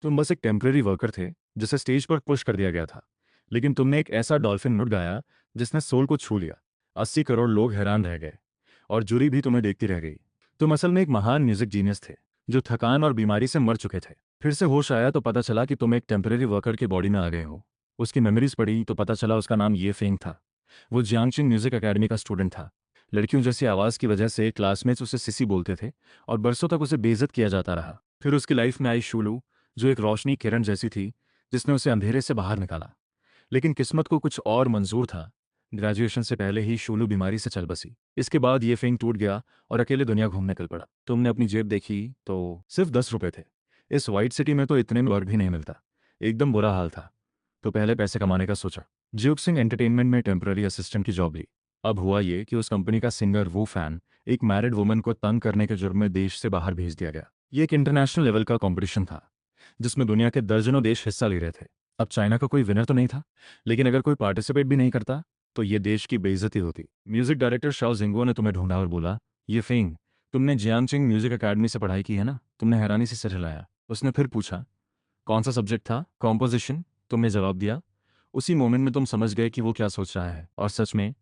तुम बस एक टेम्परेरी वर्कर थे जिसे स्टेज पर पुश कर दिया गया था, लेकिन तुमने एक ऐसा डॉल्फिन नोट गाया जिसने सोल को छू लिया। 80 करोड़ लोग हैरान रह गए और जूरी भी तुम्हें देखती रह गई। तुम असल में एक महान म्यूजिक जीनियस थे जो थकान और बीमारी से मर चुके थे। फिर से होश आया तो पता चला कि तुम एक टेम्परेरी वर्कर की बॉडी में आ गए हो। उसकी मेमोरीज पढ़ी तो पता चला उसका नाम ये फेंग था। वो जियांगचिंग म्यूजिक एकेडमी का स्टूडेंट था। लड़कियों जैसी आवाज़ की वजह से क्लासमेट्स उसे सिसी बोलते थे और बरसों तक उसे बेइज्जत किया जाता रहा। फिर उसकी लाइफ में आई शूलू, जो एक रोशनी किरण जैसी थी जिसने उसे अंधेरे से बाहर निकाला। लेकिन किस्मत को कुछ और मंजूर था। ग्रेजुएशन से पहले ही शूलू बीमारी से चल बसी। इसके बाद ये फेंग टूट गया और अकेले दुनिया घूमने निकल पड़ा। तुमने अपनी जेब देखी तो सिर्फ 10 रुपए थे। इस वाइट सिटी में तो इतने में वर्क भी नहीं मिलता। एकदम बुरा हाल था। तो पहले पैसे कमाने का सोचा। ज्यूक सिंह एंटरटेनमेंट में टेम्पररी असिस्टेंट की जॉब ली। अब हुआ ये कि उस कंपनी का सिंगर वो फैन एक मैरिड वुमन को तंग करने के जुर्म में देश से बाहर भेज दिया गया। ये एक इंटरनेशनल लेवल का कंपटीशन था जिसमें दुनिया के दर्जनों देश हिस्सा ले रहे थे। अब चाइना का कोई विनर तो नहीं था, लेकिन अगर कोई पार्टिसिपेट भी नहीं करता तो ये देश की बेइज्जती होती। म्यूजिक डायरेक्टर शाओ जिंगो ने तुम्हें ढूंढा और बोला, ये फेंग, तुमने जियांगचिंग म्यूजिक एकेडमी से पढ़ाई की है ना? तुमने हैरानी से सिर हिलाया। उसने फिर पूछा, कौन सा सब्जेक्ट था? कॉम्पोजिशन। तुमने जवाब दिया। उसी मोमेंट में तुम समझ गए कि वो क्या सोच रहा है। और सच में,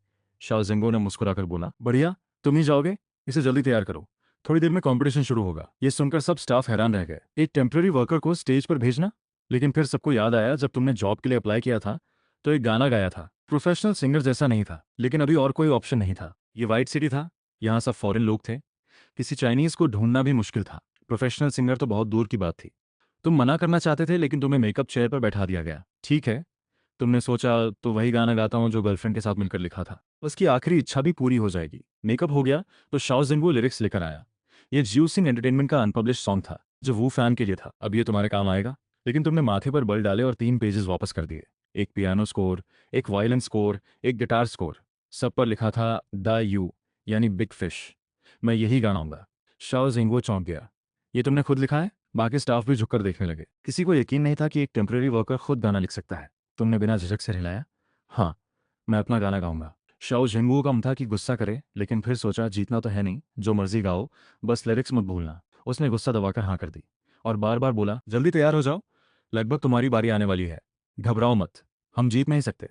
शाओ जिंगो ने मुस्कुराकर बोला, बढ़िया, तुम ही जाओगे? इसे जल्दी तैयार करो, थोड़ी देर में कंपटीशन शुरू होगा। ये सुनकर सब स्टाफ हैरान रह गए। एक टेम्पररी वर्कर को स्टेज पर भेजना? लेकिन फिर सबको याद आया जब तुमने जॉब के लिए अप्लाई किया था तो एक गाना गाया था। प्रोफेशनल सिंगर जैसा नहीं था, लेकिन अभी और कोई ऑप्शन नहीं था। ये वाइट सिटी था, यहाँ सब फॉरेन लोग थे। किसी चाइनीज को ढूंढना भी मुश्किल था। प्रोफेशनल सिंगर तो बहुत दूर की बात थी। तुम मना करना चाहते थे, लेकिन तुम्हें मेकअप चेयर पर बैठा दिया गया। ठीक है, तुमने सोचा तो वही गाना गाता हूँ जो गर्लफ्रेंड के साथ मिलकर लिखा था। उसकी आखिरी इच्छा भी पूरी हो जाएगी। मेकअप हो गया तो शाओ जिंगो लिरिक्स लेकर आया। ये जियो सिंह एंटरटेनमेंट का अनपब्लिश्ड सॉन्ग था जो वू फैन के लिए था। अब ये तुम्हारे काम आएगा। लेकिन तुमने माथे पर बल डाले और 3 पेजेस वापस कर दिए। एक पियानो स्कोर, एक वायलिन स्कोर, एक गिटार स्कोर। सब पर लिखा था द यू, यानी बिग फिश। मैं यही गाना आऊंगा। शाओ जिंगो चौंक गया। ये तुमने खुद लिखा है? बाकी स्टाफ भी झुककर देखने लगे। किसी को यकीन नहीं था कि एक टेम्पररी वर्कर खुद गाना लिख सकता है। तुमने बिना झिझक से हिलाया, हाँ, मैं अपना गाना गाऊंगा। शाओ झिंगू का था कि गुस्सा करे, लेकिन फिर सोचा जीतना तो है नहीं, जो मर्जी गाओ, बस लिरिक्स मत भूलना। उसने गुस्सा दबाकर हाँ कर दी और बार बार बोला, जल्दी तैयार हो जाओ, लगभग तुम्हारी बारी आने वाली है। घबराओ मत, हम जीत नहीं सकते,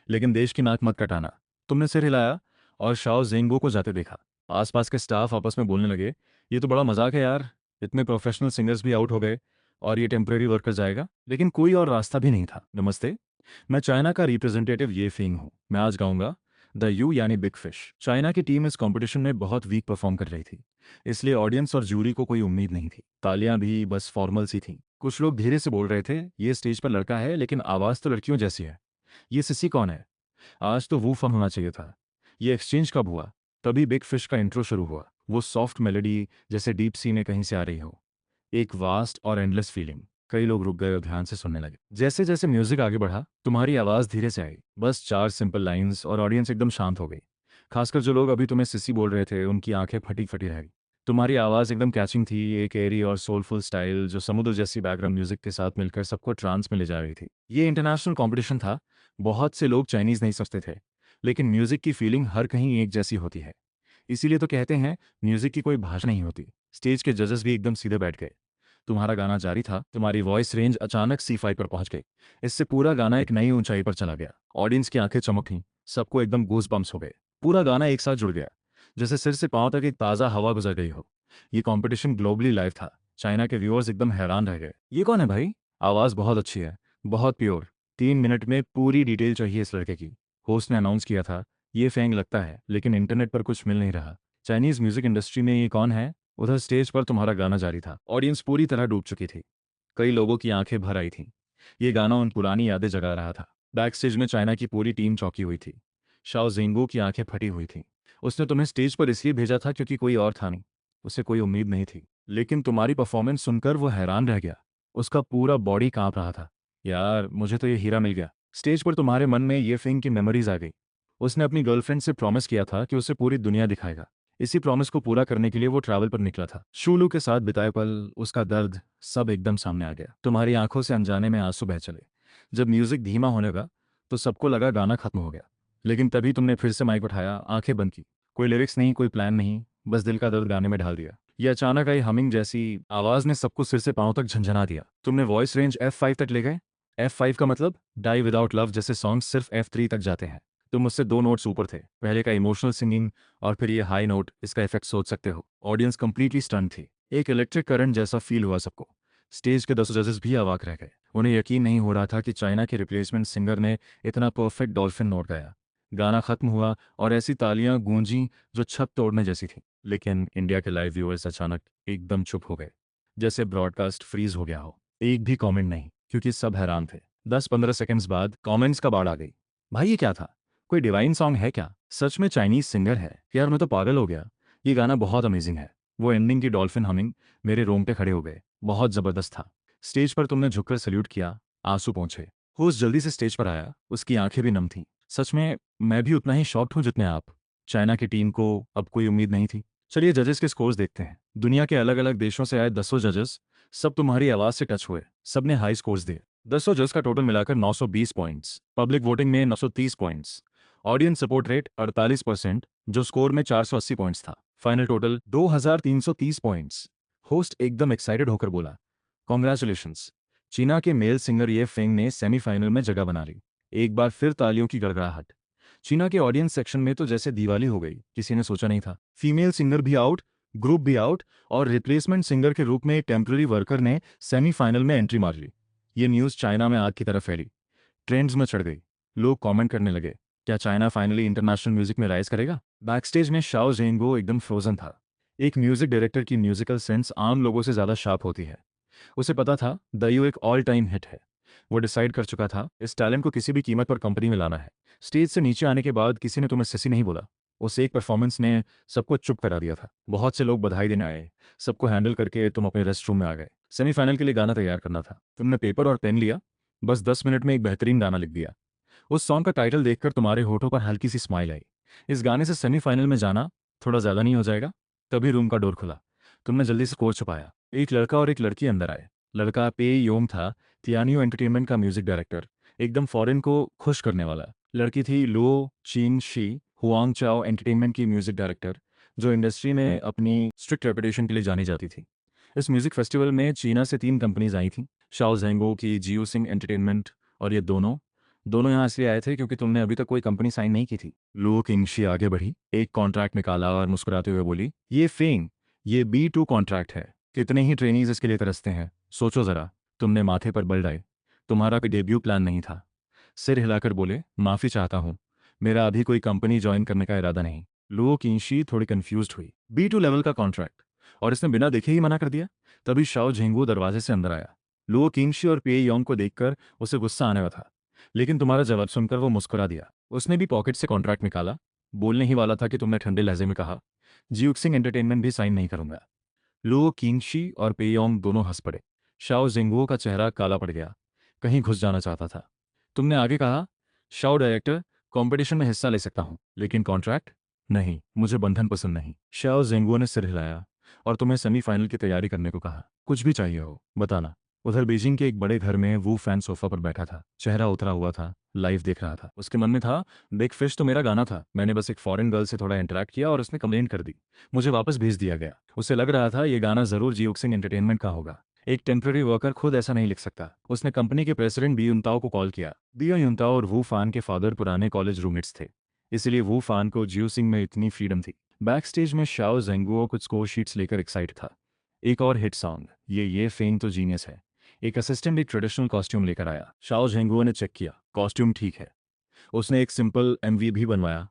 लेकिन देश की नाक मत कटाना। तुमने सिर हिलाया और शाओ जेंगो को जाते देखा। आसपास के स्टाफ आपस में बोलने लगे, ये तो बड़ा मजाक है यार, इतने प्रोफेशनल सिंगर्स भी आउट हो गए और ये टेम्परेरी वर्कर जाएगा। लेकिन कोई और रास्ता भी नहीं था। नमस्ते, मैं चाइना का रिप्रेजेंटेटिव ये फिंग हूँ। मैं आज गाऊंगा द यू, यानी बिग फिश। चाइना की टीम इस कंपटीशन में बहुत वीक परफॉर्म कर रही थी, इसलिए ऑडियंस और जूरी को कोई उम्मीद नहीं थी। तालियां भी बस फॉर्मल सी थीं। कुछ लोग धीरे से बोल रहे थे, ये स्टेज पर लड़का है लेकिन आवाज़ तो लड़कियों जैसी है। ये सिसी कौन है? आज तो वो फन होना चाहिए था। ये एक्सचेंज कब हुआ? तभी बिग फिश का इंट्रो शुरू हुआ। वो सॉफ्ट मेलोडी जैसे डीप सी में कहीं से आ रही हो। एक वास्ट और एंडलेस फीलिंग। कई लोग रुक गए और ध्यान से सुनने लगे। जैसे जैसे म्यूजिक आगे बढ़ा, तुम्हारी आवाज़ धीरे से आई। बस 4 सिंपल लाइंस और ऑडियंस एकदम शांत हो गई। खासकर जो लोग अभी तुम्हें सिसी बोल रहे थे, उनकी आंखें फटी फटी रह गई। तुम्हारी आवाज़ एकदम कैचिंग थी, एक एरी और सोलफुल स्टाइल जो समुद्र जैसी बैकग्राउंड म्यूजिक के साथ मिलकर सबको ट्रांस में ले जा रही थी। ये इंटरनेशनल कॉम्पिटिशन था। बहुत से लोग चाइनीज़ नहीं समझते थे, लेकिन म्यूजिक की फीलिंग हर कहीं एक जैसी होती है। इसीलिए तो कहते हैं म्यूजिक की कोई भाषा नहीं होती। स्टेज के जजेस भी एकदम सीधे बैठ गए। तुम्हारा गाना जारी था। तुम्हारी वॉइस रेंज अचानक C5 पर पहुंच गई। इससे पूरा गाना एक नई ऊंचाई पर चला गया। ऑडियंस की आंखें चमक थीं। सबको एकदम गूज बम्स हो गए। पूरा गाना एक साथ जुड़ गया, जैसे सिर से पांव तक एक ताज़ा हवा गुजर गई हो। ये कंपटीशन ग्लोबली लाइव था। चाइना के व्यूअर्स एकदम हैरान रह गए। ये कौन है भाई? आवाज़ बहुत अच्छी है, बहुत प्योर। 3 मिनट में पूरी डिटेल चाहिए इस लड़के की। होस्ट ने अनाउंस किया था, ये फेंग लगता है, लेकिन इंटरनेट पर कुछ मिल नहीं रहा। चाइनीज म्यूजिक इंडस्ट्री में ये कौन है? उधर स्टेज पर तुम्हारा गाना जारी था। ऑडियंस पूरी तरह डूब चुकी थी। कई लोगों की आंखें भर आई थीं। ये गाना उन पुरानी यादें जगा रहा था। बैक स्टेज में चाइना की पूरी टीम चौंकी हुई थी। शाओ जिंगू की आंखें फटी हुई थीं। उसने तुम्हें स्टेज पर इसलिए भेजा था क्योंकि कोई और था नहीं। उसे कोई उम्मीद नहीं थी, लेकिन तुम्हारी परफॉर्मेंस सुनकर वो हैरान रह गया। उसका पूरा बॉडी कांप रहा था। यार, मुझे तो ये हीरा मिल गया। स्टेज पर तुम्हारे मन में ये फिंग की मेमोरीज आ गई। उसने अपनी गर्लफ्रेंड से प्रॉमिस किया था कि उसे पूरी दुनिया दिखाएगा। इसी प्रॉमिस को पूरा करने के लिए वो ट्रैवल पर निकला था। शूलू के साथ बिताए पल, उसका दर्द, सब एकदम सामने आ गया। तुम्हारी आंखों से अनजाने में आंसू बह चले। जब म्यूजिक धीमा होने लगा तो सबको लगा गाना खत्म हो गया, लेकिन तभी तुमने फिर से माइक उठाया, आंखें बंद की। कोई लिरिक्स नहीं, कोई प्लान नहीं, बस दिल का दर्द गाने में ढाल दिया। ये अचानक आई हमिंग जैसी आवाज ने सबको सिर से पांव तक झंझना दिया। तुमने वॉइस रेंज F5 तक ले गए। F5 का मतलब डाई विदाउट लव जैसे सॉन्ग सिर्फ F3 तक जाते हैं। तुम मुझसे 2 नोट्स ऊपर थे। पहले का इमोशनल सिंगिंग और फिर ये हाई नोट, इसका इफेक्ट सोच सकते हो। ऑडियंस कंप्लीटली स्टन थी। एक इलेक्ट्रिक करंट जैसा फील हुआ सबको। स्टेज के 10 जजेस भी अवाक रह गए। उन्हें यकीन नहीं हो रहा था कि चाइना के रिप्लेसमेंट सिंगर ने इतना परफेक्ट डॉल्फिन नोट गाया। गाना खत्म हुआ और ऐसी तालियां गूंजी जो छत तोड़ने जैसी थी। लेकिन इंडिया के लाइव व्यूअर्स अचानक एकदम चुप हो गए, जैसे ब्रॉडकास्ट फ्रीज हो गया हो। एक भी कमेंट नहीं, क्योंकि सब हैरान थे। 10-15 सेकंड्स बाद कमेंट्स का बाढ़ आ गई। भाई ये क्या था? कोई डिवाइन सॉन्ग है क्या? सच में चाइनीज सिंगर है? यार मैं तो पागल हो गया। ये गाना बहुत अमेजिंग है। वो एंडिंग की डॉल्फिन हमिंग मेरे रोंगटे खड़े हो गए। बहुत जबरदस्त था। स्टेज पर तुमने झुककर सल्यूट किया, आंसू पहुंचे। होस्ट जल्दी से स्टेज पर आया, उसकी आंखें भी नम थीं। सच में मैं भी उतना ही शॉक्ड हूं जितने आप। चाइना की टीम को अब कोई उम्मीद नहीं थी। चलिए जजेस के स्कोर्स देखते हैं। दुनिया के अलग अलग देशों से आए 10 जजेस, सब तुम्हारी आवाज से टच हुए। सबने हाई स्कोर्स दिए। 10 जज का टोटल मिलाकर 920 पॉइंट्स। पब्लिक वोटिंग में 930 पॉइंट्स। ऑडियंस सपोर्ट रेट 48%, जो स्कोर में 480 पॉइंट्स था। Final total 2330 points. होस्ट एकदम एक्साइटेड होकर बोला, कॉन्ग्रेचुलेशंस, चीना के मेल सिंगर ये फेंग ने सेमीफाइनल में जगह बना ली। एक बार फिर तालियों की गड़गड़ाहट। चीना के ऑडियंस सेक्शन में तो जैसे दिवाली हो गई। किसी ने सोचा नहीं था। फीमेल सिंगर भी आउट, ग्रुप भी आउट, और रिप्लेसमेंट सिंगर के रूप में एक टेम्पररी वर्कर ने सेमीफाइनल में एंट्री मार ली। ये न्यूज़ चाइना में आग की तरफ फैली। ट्रेंड्स में चढ़ गई। लोग कमेंट करने लगे, क्या चाइना फाइनली इंटरनेशनल म्यूजिक में राइज करेगा? बैकस्टेज में शाओ जेंगो एकदम फ्रोजन था। एक म्यूजिक डायरेक्टर की म्यूजिकल सेंस आम लोगों से ज़्यादा शार्प होती है। उसे पता था द यू एक ऑल टाइम हिट है। वो डिसाइड कर चुका था इस टैलेंट को किसी भी कीमत पर कंपनी में लाना है। स्टेज से नीचे आने के बाद किसी ने तुम्हें सिसी नहीं बोला। उस एक परफॉर्मेंस ने सबको चुप करा दिया था। बहुत से लोग बधाई देने आए। सबको हैंडल करके तुम अपने रेस्ट रूम में आ गए। सेमीफाइनल के लिए गाना तैयार करना था। तुमने पेपर और पेन लिया। बस 10 मिनट में एक बेहतरीन गाना लिख दिया। उस सॉन्ग का टाइटल देखकर तुम्हारे होठों पर हल्की सी स्माइल आई। इस गाने से सेमीफाइनल में जाना थोड़ा ज़्यादा नहीं हो जाएगा? तभी रूम का डोर खुला। तुमने जल्दी से कोट छुपाया। एक लड़का और एक लड़की अंदर आए। लड़का पे योंग था, तियानियो एंटरटेनमेंट का म्यूजिक डायरेक्टर, एकदम फॉरेन को खुश करने वाला। लड़की थी लो चीन शी, हुआंग चाओ एंटरटेनमेंट की म्यूजिक डायरेक्टर, जो इंडस्ट्री में अपनी स्ट्रिक्ट रेपुटेशन के लिए जानी जाती थी। इस म्यूजिक फेस्टिवल में चीना से 3 कंपनीज आई थीं, शाओ जेंगो की, जियो सिंह एंटरटेनमेंट, और ये दोनों दोनों यहाँ इसलिए आए थे क्योंकि तुमने अभी तक कोई कंपनी साइन नहीं की थी। लो किंगशी आगे बढ़ी, एक कॉन्ट्रैक्ट निकाला और मुस्कुराते हुए बोली, ये फेंग, ये B2 कॉन्ट्रैक्ट है। कितने ही ट्रेनीज इसके लिए तरसते हैं, सोचो ज़रा। तुमने माथे पर बल डाले। तुम्हारा कोई डेब्यू प्लान नहीं था। सिर हिलाकर बोले, माफ़ी चाहता हूँ, मेरा अभी कोई कंपनी ज्वाइन करने का इरादा नहीं। लुओ किंशी थोड़ी कंफ्यूज्ड हुई। B2 लेवल का कॉन्ट्रैक्ट, और इसने बिना देखे ही मना कर दिया। तभी शाओ झेंगू दरवाजे से अंदर आया। लुओ किंशी और पे योंग को देखकर उसे गुस्सा आने वाला था, लेकिन तुम्हारा जवाब सुनकर वो मुस्कुरा दिया। उसने भी पॉकेट से कॉन्ट्रैक्ट निकाला। बोलने ही वाला था कि तुमने ठंडे लहजे में कहा, जियुक्सिंग एंटरटेनमेंट भी साइन नहीं करूंगा। लुओ किंगशी और पेयोंग दोनों हंस पड़े। शाओ जिंगुओ का चेहरा काला पड़ गया, कहीं घुस जाना चाहता था। तुमने आगे कहा, शाओ डायरेक्टर, कंपटीशन में हिस्सा ले सकता हूं, लेकिन कॉन्ट्रैक्ट नहीं, मुझे बंधन पसंद नहीं। शाओ जिंगुओ ने सिर हिलाया और तुम्हें सेमीफाइनल की तैयारी करने को कहा। कुछ भी चाहिए हो बताना। उधर बीजिंग के एक बड़े घर में वू फैन सोफा पर बैठा था, चेहरा उतरा हुआ था, लाइव देख रहा था। उसके मन में था, बिग फिश तो मेरा गाना था, मैंने बस एक फॉरेन गर्ल से थोड़ा इंटरेक्ट किया और उसने कंप्लेंट कर दी, मुझे वापस भेज दिया गया। उसे लग रहा था ये गाना जरूर जियोक्सिंग एंटरटेनमेंट का होगा। एक टेम्पररी वर्कर खुद ऐसा नहीं लिख सकता। उसने कंपनी के प्रेसिडेंट बी युनताओ को कॉल किया। बी युनताओ और वू फान के फादर पुराने कॉलेज रूममेट्स थे, इसलिए वू फान को जियोसिंग में इतनी फ्रीडम थी। बैक स्टेज में शाओ जेंगुओ कुछ स्कोर शीट्स लेकर एक्साइट था। एक और हिट सॉन्ग, ये फेंग तो जीनियस है। एक असिस्टेंट एक ट्रेडिशनल कॉस्ट्यूम लेकर आया। शाओ झेंगुओ ने चेक किया, कॉस्ट्यूम ठीक है। उसने एक सिंपल MV भी बनवाया।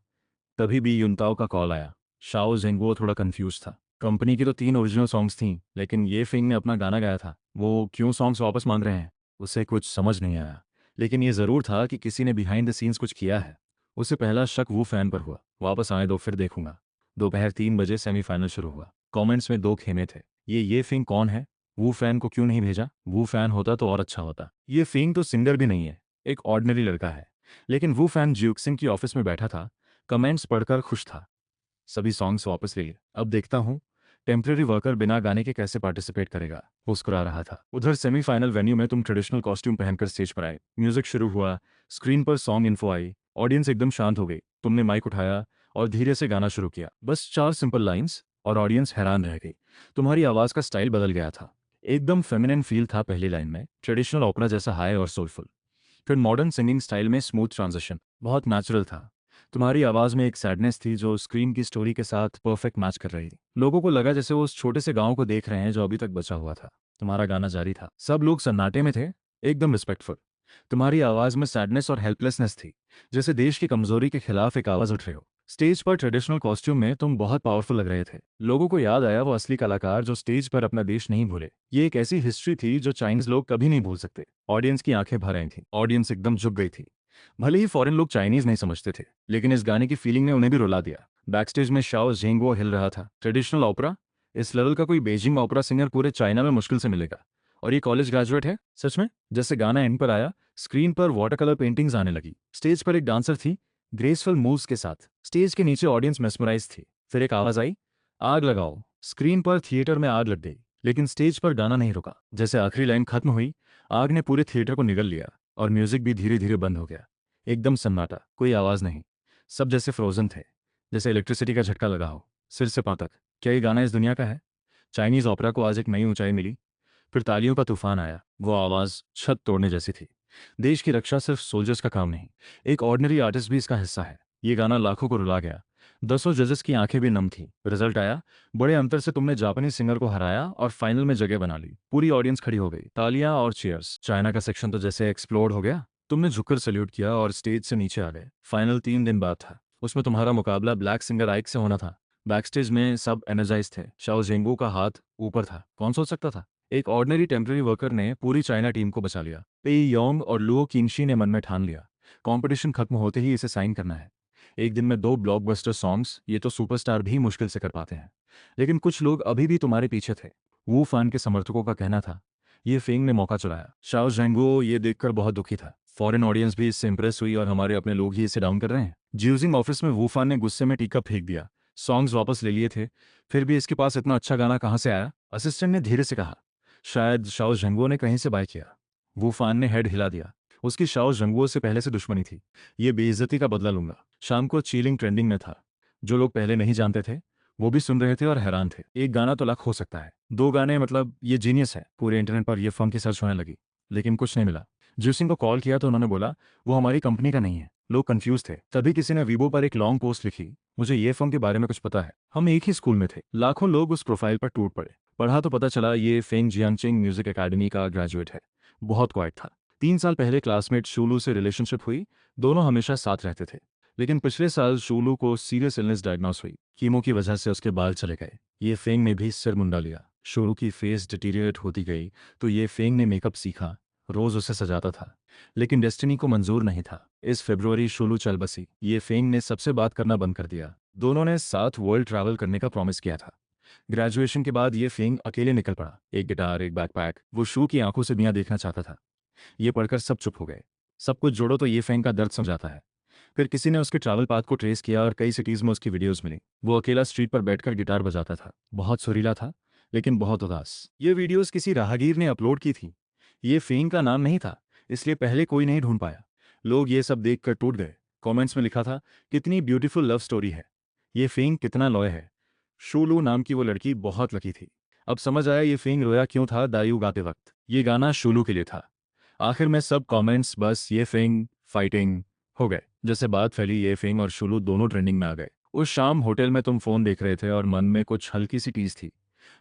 तभी बी युनताओ का कॉल आया। शाओ जेंगुओ थोड़ा कंफ्यूज था। कंपनी की तो 3 ओरिजिनल सॉन्ग्स थीं, लेकिन ये फिंग ने अपना गाना गाया था। वो क्यों सॉन्ग्स वापस मांग रहे हैं? उसे कुछ समझ नहीं आया, लेकिन ये ज़रूर था कि किसी ने बिहाइंड द सीन्स कुछ किया है। उसे पहला शक वो फैन पर हुआ। वापस आए दो फिर देखूंगा। दोपहर 3 बजे सेमीफाइनल शुरू हुआ। कमेंट्स में 2 खेमे थे। ये फिंग कौन है? वो फैन को क्यों नहीं भेजा? वो फैन होता तो और अच्छा होता। ये फिंग तो सिंगर भी नहीं है, एक ऑर्डिनरी लड़का है। लेकिन वो फैन जियोक्सिंग की ऑफिस में बैठा था, कमेंट्स पढ़कर खुश था। सभी सॉन्ग्स वापस ले लिए। अब देखता हूँ टेम्पररी वर्कर बिना गाने के कैसे पार्टिसिपेट करेगा, मुस्कुरा रहा था। उधर सेमीफाइनल वेन्यू में तुम ट्रेडिशनल कॉस्ट्यूम पहनकर स्टेज पर आए। म्यूजिक शुरू हुआ, स्क्रीन पर सॉन्ग इन्फो आई, ऑडियंस एकदम शांत हो गई। तुमने माइक उठाया और धीरे से गाना शुरू किया। बस 4 सिंपल लाइंस, और ऑडियंस हैरान रह गई। तुम्हारी आवाज़ का स्टाइल बदल गया था। एकदम फेमिनिन फील था पहली लाइन में, ट्रेडिशनल ओपेरा जैसा हाई और सोलफुल। फिर मॉडर्न सिंगिंग स्टाइल में स्मूथ ट्रांजिशन, बहुत नेचुरल था। तुम्हारी आवाज़ में एक सैडनेस थी जो स्क्रीन की स्टोरी के साथ परफेक्ट मैच कर रही थी। लोगों को लगा जैसे वो उस छोटे से गांव को देख रहे हैं जो अभी तक बचा हुआ था। तुम्हारा गाना जारी था, सब लोग सन्नाटे में थे, एकदम रिस्पेक्टफुल। तुम्हारी आवाज़ में सैडनेस और हेल्पलेसनेस थी, जैसे देश की कमजोरी के खिलाफ एक आवाज़ उठ रहे हो। स्टेज पर ट्रेडिशनल कॉस्ट्यूम में तुम बहुत पावरफुल लग रहे थे। लोगों को याद आया वो असली कलाकार जो स्टेज पर अपना देश नहीं भूले। ये एक ऐसी हिस्ट्री थी जो चाइनीज लोग कभी नहीं भूल सकते। ऑडियंस की आंखें भर आई थीं, ऑडियंस एकदम झुक गई थी। भले ही फॉरेन लोग चाइनीज नहीं समझते थे, लेकिन इस गाने की फीलिंग ने उन्हें भी रुला दिया। बैकस्टेज में शाओ झेंगुओ हिल रहा था। ट्रेडिशनल ओपेरा, इस लेवल का कोई बेजिंग ओपेरा सिंगर पूरे चाइना में मुश्किल से मिलेगा। और ये कॉलेज ग्रेजुएट है सच में। जैसे गाना एंड पर आया, स्क्रीन पर वाटर कलर पेंटिंग्स आने लगी। स्टेज पर एक डांसर थी, ग्रेसफुल मूव्स के साथ। स्टेज के नीचे ऑडियंस मेस्मराइज थी। फिर एक आवाज आई, आग लगाओ। स्क्रीन पर थिएटर में आग लग गई, लेकिन स्टेज पर गाना नहीं रुका। जैसे आखिरी लाइन खत्म हुई, आग ने पूरे थिएटर को निगल लिया और म्यूजिक भी धीरे धीरे बंद हो गया। एकदम सन्नाटा, कोई आवाज नहीं। सब जैसे फ्रोजन थे, जैसे इलेक्ट्रिसिटी का झटका लगा हो सिर से पांव तक। क्या ये गाना इस दुनिया का है? चाइनीज ओपेरा को आज एक नई ऊंचाई मिली। फिर तालियों का तूफान आया। वो आवाज छत तोड़ने जैसी थी। देश की रक्षा सिर्फ सोल्जर्स का काम नहीं, एक ऑर्डिनरी आर्टिस्ट भी इसका हिस्सा है। ये गाना लाखों को रुला गया। दसों जजेस की आंखें भी नम थी। रिजल्ट आया, बड़े अंतर से तुमने जापानी सिंगर को हराया और फाइनल में जगह बना ली। पूरी ऑडियंस खड़ी हो गई, तालियां और चीयर्स। चाइना का सेक्शन तो जैसे एक्सप्लोड हो गया। तुमने झुककर सल्यूट किया और स्टेज से नीचे आ गए। फाइनल 3 दिन बाद था। उसमें तुम्हारा मुकाबला ब्लैक सिंगर आइक से होना था। बैकस्टेज में सब एनर्जाइज थे। शाओ जेंगू का हाथ ऊपर था, कौन सोच सकता था। एक ऑर्डिनरी टेम्पररी वर्कर ने पूरी चाइना टीम को बचा लिया। पेई योंग और लुओ किनशी ने मन में ठान लिया, कंपटीशन खत्म होते ही इसे साइन करना है। एक दिन में 2 ब्लॉकबस्टर सॉन्ग्स, ये तो सुपरस्टार भी मुश्किल से कर पाते हैं। लेकिन कुछ लोग अभी भी तुम्हारे पीछे थे। वू फान के समर्थकों का कहना था ये फेंग ने मौका चुराया। शाओ जेंगुओ ये देखकर बहुत दुखी था। फॉरेन ऑडियंस भी इससे इंप्रेस हुई और हमारे अपने लोग ही इसे डाउन कर रहे हैं। ज्यूजिंग ऑफिस में वू फान ने गुस्से में टीका फेंक दिया। सॉन्ग्स वापस ले लिए थे, फिर भी इसके पास इतना अच्छा गाना कहाँ से आया? असिस्टेंट ने धीरे से कहा, शायद शाओ जंगुओ ने कहीं से बाय किया। वो फान ने हेड हिला दिया। उसकी शाओ जंगुओ से पहले से दुश्मनी थी। ये बेइज्जती का बदला लूंगा। शाम को चीलिंग ट्रेंडिंग में था। जो लोग पहले नहीं जानते थे वो भी सुन रहे थे और हैरान थे। एक गाना तो लाख हो सकता है, 2 गाने मतलब ये जीनियस है। पूरे इंटरनेट पर ये फंक की सर्च होने लगी, लेकिन कुछ नहीं मिला। ज्यूसिंग को कॉल किया तो उन्होंने बोला वो हमारी कंपनी का नहीं है। लोग कंफ्यूज थे। तभी किसी ने वीबो पर एक लॉन्ग पोस्ट लिखी, मुझे ये फंक के बारे में कुछ पता है, हम एक ही स्कूल में थे। लाखों लोग उस प्रोफाइल पर टूट पड़े। पढ़ा तो पता चला ये फेंग जियांगचिंग म्यूजिक एकेडमी का ग्रेजुएट है। बहुत क्वाइट था। 3 साल पहले क्लासमेट शूलू से रिलेशनशिप हुई। दोनों हमेशा साथ रहते थे, लेकिन पिछले साल शूलू को सीरियस इलनेस डायग्नोस हुई। कीमो की वजह से उसके बाल चले गए। ये फेंग ने भी सिर मुंडा लिया। शूलू की फेस डिटीरियरेट होती गई तो ये फेंग ने मेकअप सीखा, रोज उसे सजाता था। लेकिन डेस्टिनी को मंजूर नहीं था। इस फरवरी शूलू चल बसी। ये फेंग ने सबसे बात करना बंद कर दिया। दोनों ने साथ वर्ल्ड ट्रैवल करने का प्रॉमिस किया था। ग्रेजुएशन के बाद ये फेंग अकेले निकल पड़ा, एक गिटार एक बैकपैक। वो शू की आंखों से दुनिया देखना चाहता था। ये पढ़कर सब चुप हो गए। सब कुछ जोड़ो तो ये फेंग का दर्द समझाता है। फिर किसी ने उसके ट्रैवल पाथ को ट्रेस किया और कई सिटीज में उसकी वीडियोस मिली। वो अकेला स्ट्रीट पर बैठकर गिटार बजाता था। बहुत सुरीला था, लेकिन बहुत उदास। ये वीडियोस किसी राहगीर ने अपलोड की थी। ये फेंग का नाम नहीं था, इसलिए पहले कोई नहीं ढूंढ पाया। लोग ये सब देखकर टूट गए। कमेंट्स में लिखा था, कितनी ब्यूटीफुल लव स्टोरी है। ये फेंग कितना लॉय है। शूलू नाम की वो लड़की बहुत लकी थी। अब समझ आया ये फेंग रोया क्यों था दायु गाते वक्त। ये गाना शूलू के लिए था। आखिर में सब कमेंट्स बस ये फेंग फाइटिंग हो गए। जैसे बात फैली, ये फेंग और शूलू दोनों ट्रेंडिंग में आ गए। उस शाम होटल में तुम फोन देख रहे थे और मन में कुछ हल्की सी टीज थी।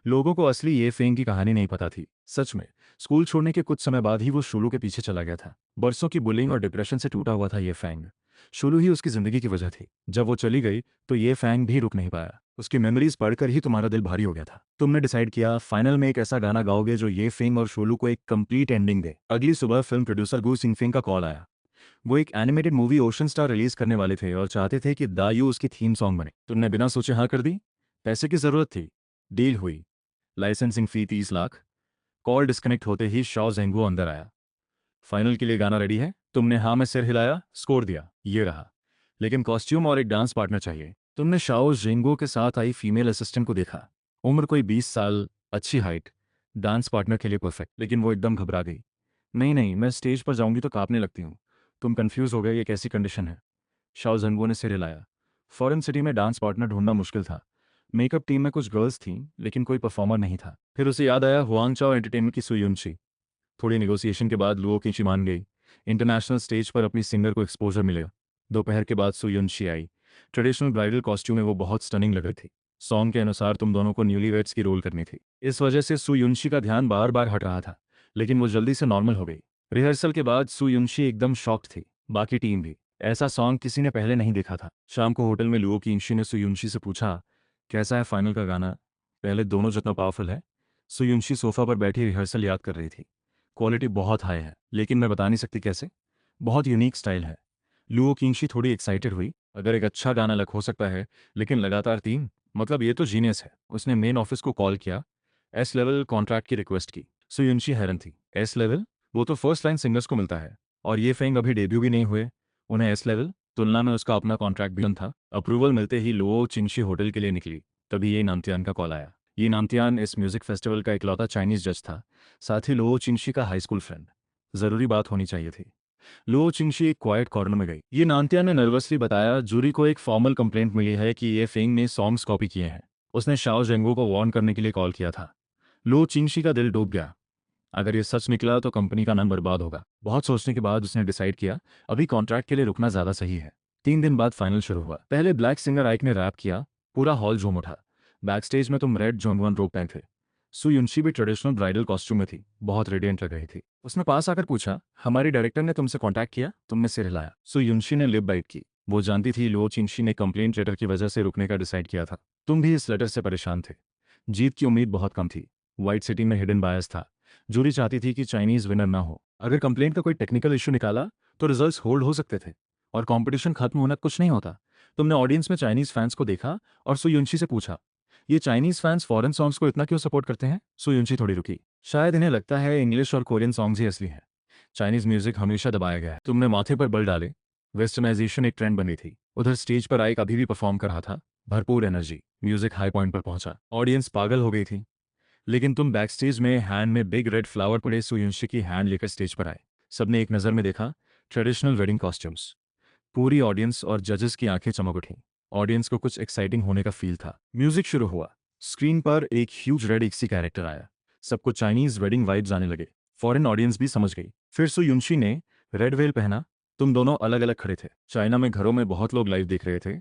लोगों को असली ये फेंग की कहानी नहीं पता थी। सच में स्कूल छोड़ने के कुछ समय बाद ही वो शूलू के पीछे चला गया था। बरसों की बुलिंग और डिप्रेशन से टूटा हुआ था ये फैंग। शूलू ही उसकी जिंदगी की वजह थी। जब वो चली गई तो ये फैंग भी रुक नहीं पाया। उसकी मेमोरीज पढ़कर ही तुम्हारा दिल भारी हो गया था। तुमने डिसाइड किया फाइनल में एक ऐसा गाना गाओगे जो ये फेंग और शूलू को एक कंप्लीट एंडिंग दे। अगली सुबह फिल्म प्रोड्यूसर गू सिंगफिंग का कॉल आया। वो एक animated movie ocean star release करने वाले थे और चाहते थे कि दायू उसकी थीम सॉन्ग बने। तुमने बिना सोचे हाँ कर दी। पैसे की जरूरत थी, डील हुई। लाइसेंसिंग फी 30 लाख। कॉल डिस्कनेक्ट होते ही शॉ जेंगुओ अंदर आया। फाइनल के लिए गाना रेडी है? तुमने हाँ में सिर हिलाया, स्कोर दिया, ये रहा। लेकिन कॉस्ट्यूम और एक डांस पार्टनर चाहिए। तुमने शाओ जेंगुओ के साथ आई फीमेल असिस्टेंट को देखा। उम्र कोई 20 साल, अच्छी हाइट, डांस पार्टनर के लिए परफेक्ट। लेकिन वो एकदम घबरा गई। नहीं नहीं, मैं स्टेज पर जाऊंगी तो कांपने लगती हूँ। तुम कंफ्यूज हो गए, ये कैसी कंडीशन है? शाओ जेंगुओ ने सिर हिलाया। फॉरेन सिटी में डांस पार्टनर ढूंढना मुश्किल था। मेकअप टीम में कुछ गर्ल्स थीं, लेकिन कोई परफॉर्मर नहीं था। फिर उसे याद आया हुआंग चाओ एंटरटेनमेंट की सुयुनशी। थोड़ी नेगोशिएशन के बाद लुओ कीची मान गई। इंटरनेशनल स्टेज पर अपनी सिंगर को एक्सपोजर मिलेगा। दोपहर के बाद सुयुनशी आई। ट्रेडिशनल ब्राइडल कॉस्ट्यूम में वो बहुत स्टनिंग लग रही थी। सॉन्ग के अनुसार तुम दोनों को न्यूलीवेड्स की रोल करनी थी। इस वजह से सुयुनशी का ध्यान बार बार हट रहा था, लेकिन वो जल्दी से नॉर्मल हो गई। रिहर्सल के बाद सुयुनशी एकदम शॉक्ड थी, बाकी टीम भी। ऐसा सॉन्ग किसी ने पहले नहीं देखा था। शाम को होटल में लुओ कीची ने सुयुनशी से पूछा, कैसा है फाइनल का गाना? पहले दोनों जितना पावरफुल है। सुयुनशी सोफा पर बैठी रिहर्सल याद कर रही थी। क्वालिटी बहुत हाई है, लेकिन मैं बता नहीं सकती कैसे। बहुत यूनिक स्टाइल है। लुओ किंगशी थोड़ी एक्साइटेड हुई। अगर एक अच्छा गाना लग हो सकता है, लेकिन लगातार 3, मतलब ये तो जीनियस है। उसने मेन ऑफिस को कॉल किया, एस लेवल कॉन्ट्रैक्ट की रिक्वेस्ट की। सुयुनशी हैरान थी। S level? वो तो फर्स्ट लाइन सिंगर्स को मिलता है, और ये फेंग अभी डेब्यू भी नहीं हुए, उन्हें एस लेवल? तुलना में उसका अपना कॉन्ट्रैक्ट भी था। अप्रूवल मिलते ही लुओ चिंगशी होटल के लिए निकली। तभी ये नामतियान का कॉल आया। ये नामतियान इस म्यूजिक फेस्टिवल का इकलौता चाइनीज जज था, साथ ही लुओ चिंगशी का हाई स्कूल फ्रेंड। जरूरी बात होनी चाहिए थी। लुओ चिंगशी एक क्वाइट कॉर्नर में गई। ये नामतियान ने नर्वसली बताया, जूरी को एक फॉर्मल कंप्लेंट मिली है कि ये फेंग ने सॉन्ग्स कॉपी किए हैं। उसने शाओ जेंगो को वार्न करने के लिए कॉल किया था। लुओ चिंगशी का दिल डूब गया। अगर ये सच निकला तो कंपनी का नाम बर्बाद होगा। बहुत सोचने के बाद उसने डिसाइड किया, अभी कॉन्ट्रैक्ट के लिए रुकना ज़्यादा सही है। 3 दिन बाद फाइनल शुरू हुआ। पहले ब्लैक सिंगर आइक ने रैप किया। पूरा हॉल झूम उठा। बैक स्टेज में तुम रेड जोंगवन रोक पहने थे। सुयुनशी भी ट्रेडिशनल ब्राइडल कॉस्ट्यूम में थी, बहुत रेडियंट लग रही थी। उसने पास आकर पूछा, हमारी डायरेक्टर ने तुमसे कॉन्टैक्ट किया? तुमने सिर हिलाया। सुयुनशी ने लिप बाइट की। वो जानती थी लुओ चिंगशी ने कंप्लेंट लेटर की वजह से रुकने का डिसाइड किया था। तुम भी इस लेटर से परेशान थे। जीत की उम्मीद बहुत कम थी। व्हाइट सिटी में हिडन बायस था। जूरी चाहती थी कि चाइनीज विनर ना हो। अगर कंप्लेंट का कोई टेक्निकल इशू निकाला तो रिजल्ट्स होल्ड हो सकते थे, और कंपटीशन खत्म होना कुछ नहीं होता। तुमने ऑडियंस में चाइनीज फैंस को देखा और सुयुनशी से पूछा, ये चाइनीज फैंस फॉरेन सॉन्ग्स को इतना क्यों सपोर्ट करते हैं? सुयुनशी थोड़ी रुकी। शायद इन्हें लगता है इंग्लिश और कोरियन सॉन्ग्स ही असली हैं। चाइनीज म्यूजिक हमेशा दबाया गया है। तुमने माथे पर बल डाले। वेस्टर्नाइजेशन एक ट्रेंड बनी थी। उधर स्टेज पर आइक अभी भी परफॉर्म कर रहा था। भरपूर एनर्जी। म्यूजिक हाई पॉइंट पर पहुंचा। ऑडियंस पागल हो गई थी। लेकिन तुम बैकस्टेज में हैंड में बिग रेड फ्लावर पड़े सुयुनशी की हैंड लेकर स्टेज पर आए। सबने एक नज़र में देखा, ट्रेडिशनल वेडिंग कॉस्ट्यूम्स। पूरी ऑडियंस और जजेस की आंखें चमक उठीं। ऑडियंस को कुछ एक्साइटिंग होने का फील था। म्यूजिक शुरू हुआ। स्क्रीन पर एक ह्यूज रेड इक्सी कैरेक्टर आया। सबको चाइनीज वेडिंग वाइब्स आने लगे। फॉरेन ऑडियंस भी समझ गई। फिर सुयुनशी ने रेड वेल पहना। तुम दोनों अलग अलग खड़े थे। चाइना में घरों में बहुत लोग लाइव देख रहे थे।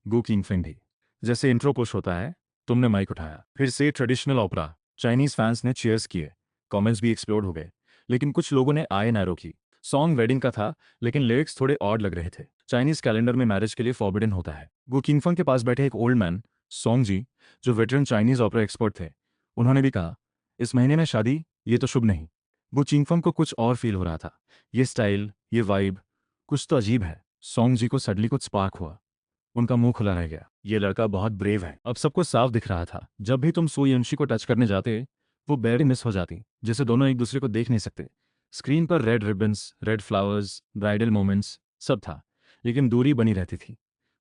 गू किंगफिन भी। जैसे इंट्रो पुश होता है, तुमने माइक उठाया। फिर से ट्रेडिशनल ओपरा। चाइनीज फैंस ने चीयर्स किए। कमेंट्स भी एक्सप्लोड हो गए। लेकिन कुछ लोगों ने आए ना रोकी। सॉन्ग वेडिंग का था, लेकिन लिरिक्स थोड़े ऑड लग रहे थे। चाइनीज कैलेंडर में मैरिज के लिए फॉरबिडन होता है। गु किंगफंग के पास बैठे एक ओल्ड मैन, सॉन्ग जी, जो वेटरन चाइनीज ऑपरा एक्सपर्ट थे, उन्होंने भी कहा, इस महीने में शादी, ये तो शुभ नहीं। गु चिंगफंग को कुछ और फील हो रहा था। ये स्टाइल, ये वाइब, कुछ तो अजीब है। सॉन्ग जी को सडनली कुछ स्पार्क हुआ। उनका मुंह खुला रह गया। ये लड़का बहुत ब्रेव है। अब सबको साफ दिख रहा था। जब भी तुम सुयुनशी को टच करने जाते, वो बैरी मिस हो जाती, जैसे दोनों एक दूसरे को देख नहीं सकते। स्क्रीन पर red ribbons, red flowers, bridal moments, सब था, लेकिन दूरी बनी रहती थी।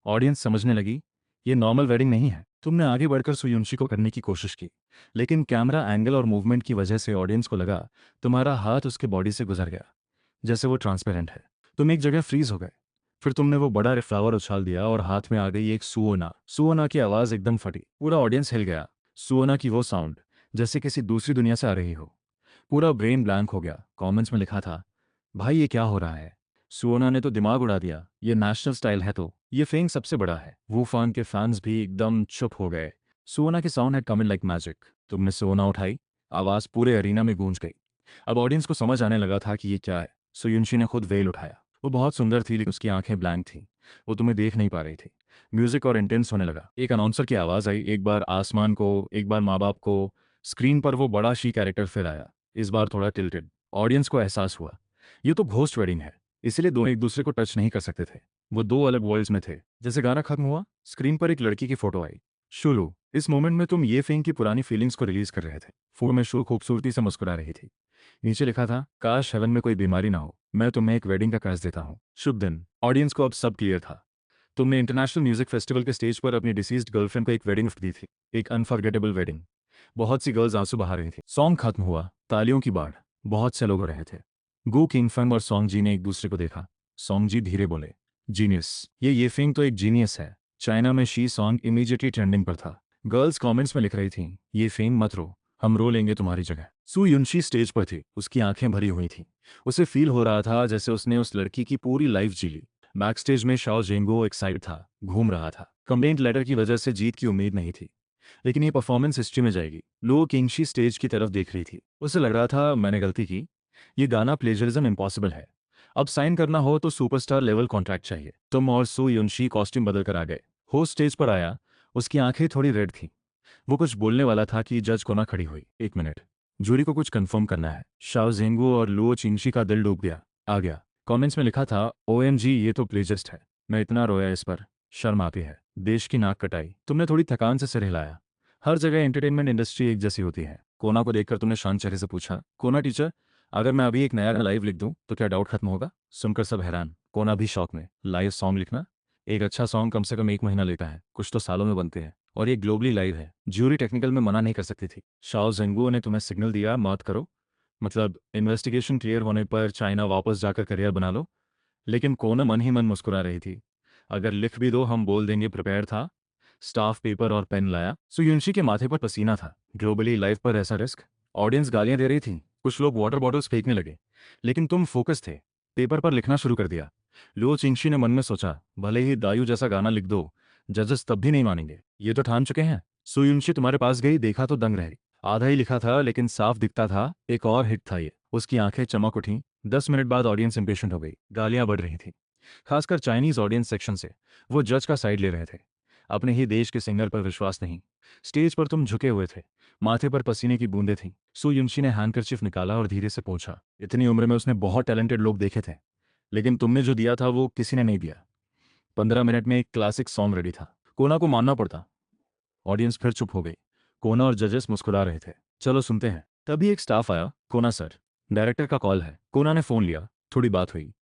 ऑडियंस समझने लगी, ये नॉर्मल वेडिंग नहीं है। तुमने आगे बढ़कर सुयुनशी को करने की कोशिश की, लेकिन कैमरा एंगल और मूवमेंट की वजह से ऑडियंस को लगा तुम्हारा हाथ उसके बॉडी से गुजर गया, जैसे वो ट्रांसपेरेंट है। तुम एक जगह फ्रीज हो गए। फिर तुमने वो बड़ा फ्लावर उछाल दिया और हाथ में आ गई एक सुओना। सुओना की आवाज़ एकदम फटी। पूरा ऑडियंस हिल गया। सुओना की वो साउंड, जैसे किसी दूसरी दुनिया से आ रही हो। पूरा ब्रेन ब्लैंक हो गया। कमेंट्स में लिखा था, भाई ये क्या हो रहा है? सुओना ने तो दिमाग उड़ा दिया। ये नेशनल स्टाइल है तो ये फेंग सबसे बड़ा है। वूफान के फैंस भी एकदम चुप हो गए। सुओना की sound had come in like magic. तुमने सुओना उठाई, आवाज़ पूरे अरीना में गूंज गई। अब ऑडियंस को समझ आने लगा था कि ये क्या है। सुयुनशी ने खुद वेल उठाया। वो बहुत सुंदर थी, लेकिन उसकी आंखें ब्लैंक थीं। वो तुम्हें देख नहीं पा रही थी। म्यूजिक और इंटेंस होने लगा। एक अनाउंसर की आवाज़ आई, एक बार आसमान को, एक बार माँ बाप को। स्क्रीन पर वो बड़ा शी कैरेक्टर फिर आया, इस बार थोड़ा टिल्टेड। ऑडियंस को एहसास हुआ, ये तो घोस्ट वेडिंग है, इसलिए दोनों एक दूसरे को टच नहीं कर सकते थे। वो दो अलग वर्ल्ड्स में थे। जैसे गाना खत्म हुआ, स्क्रीन पर एक लड़की की फोटो आई, शुरू। इस मोमेंट में तुम ये फेंग की पुरानी फीलिंग्स को रिलीज कर रहे थे। फोटो में शू खूबसूरती से मुस्कुरा रही थी। नीचे लिखा था, काश हेवन में कोई बीमारी ना हो, मैं तुम्हें एक वेडिंग का कर्ज देता हूँ, शुभ दिन। ऑडियंस को अब सब क्लियर था। तुमने इंटरनेशनल म्यूजिक फेस्टिवल के स्टेज पर अपनी डिसीज्ड गर्लफ्रेंड को एक वेडिंग गिफ्ट दी थी, एक अनफॉरगेटेबल वेडिंग। बहुत सी गर्ल्स आंसू बहा रही थी। सॉन्ग खत्म हुआ, तालियों की बाढ़। बहुत से लोग हो रहे थे। गू किंगफंग और सॉन्ग जी ने एक दूसरे को देखा। सॉन्ग जी धीरे बोले, जीनियस। ये फिंग तो एक जीनियस है। चाइना में शी सॉन्ग इमीडिएटली ट्रेंडिंग पर था। गर्ल्स कमेंट्स में लिख रही थीं, ये फेम मत रो, हम रो लेंगे तुम्हारी जगह। सू युनशी स्टेज पर थी, उसकी आंखें भरी हुई थीं। उसे फील हो रहा था जैसे उसने उस लड़की की पूरी लाइफ जी ली। बैक स्टेज में शाओ जेंगो एक्साइटेड था, घूम रहा था। कंप्लेंट लेटर की वजह से जीत की उम्मीद नहीं थी, लेकिन ये परफॉर्मेंस हिस्ट्री में जाएगी। लो किंगशी स्टेज की तरफ देख रही थी। उसे लग रहा था मैंने गलती की, ये गाना प्लेजरिज्म इम्पॉसिबल है। अब साइन करना हो तो सुपरस्टार लेवल कॉन्ट्रैक्ट चाहिए। तुम और सू युनशी कॉस्ट्यूम बदल कर आ गए। होस्ट स्टेज पर आया, उसकी आंखें थोड़ी रेड थीं। वो कुछ बोलने वाला था कि जज कोना खड़ी हुई। एक मिनट, जूरी को कुछ कंफर्म करना है। शाओ जेंगू और लुओ चिंगशी का दिल डूब गया। आ गया। कमेंट्स में लिखा था, ओएमजी ये तो प्लेजरिस्ट है। मैं इतना रोया इस पर, शर्म आती है। देश की नाक कटाई। तुमने थोड़ी थकान से सिर हिलाया। हर जगह एंटरटेनमेंट इंडस्ट्री एक जैसी होती है। कोना को देखकर तुमने शांत चेहरे से पूछा, कोना टीचर, अगर मैं अभी एक नया लाइव लिख दूं तो क्या डाउट खत्म होगा? सुनकर सब हैरान, कोना भी शौक में। लाइव सॉन्ग लिखना? एक अच्छा सॉन्ग कम से कम 1 महीना लेता है, कुछ तो सालों में बनते हैं, और ये ग्लोबली लाइव है। ज्यूरी टेक्निकल में मना नहीं कर सकती थी। शाओ जेंगुओ ने तुम्हें सिग्नल दिया मत करो, मतलब इन्वेस्टिगेशन क्लियर होने पर चाइना वापस जाकर करियर बना लो। लेकिन कोना मन ही मन मुस्कुरा रही थी। अगर लिख भी दो हम बोल देंगे प्रिपेयर था। स्टाफ पेपर और पेन लाया। सुयुंशी के माथे पर पसीना था। ग्लोबली लाइव पर ऐसा रिस्क। ऑडियंस गालियां दे रही थी, कुछ लोग वाटर बॉटल्स फेंकने लगे, लेकिन तुम फोकस थे। पेपर पर लिखना शुरू कर दिया। लो चिंगशी ने मन में सोचा, भले ही दायू जैसा गाना लिख दो, जजेस तब भी नहीं मानेंगे। ये तो ठान चुके हैं। सुयुंशी तुम्हारे पास गई, देखा तो दंग रही। आधा ही लिखा था, लेकिन साफ दिखता था एक और हिट था ये। उसकी आंखें चमक उठी। 10 मिनट बाद ऑडियंस इंपेशेंट हो गई। गालियां बढ़ रही थी, खासकर चाइनीज ऑडियंस सेक्शन से। वो जज का साइड ले रहे थे। अपने ही देश के सिंगर पर विश्वास नहीं। स्टेज पर तुम झुके हुए थे, माथे पर पसीने की बूंदें थीं। सु युंशी ने हैंडकरचिफ निकाला और धीरे से पूछा, इतनी उम्र में उसने बहुत टैलेंटेड लोग देखे थे, लेकिन तुमने जो दिया था वो किसी ने नहीं दिया। 15 मिनट में एक क्लासिक सॉन्ग रेडी था। कोना को मानना पड़ता। ऑडियंस फिर चुप हो गई। कोना और जजेस मुस्कुरा रहे थे। चलो सुनते हैं। तभी एक स्टाफ आया। कोना सर, डायरेक्टर का कॉल है। कोना ने फोन लिया। थोड़ी बात हुई।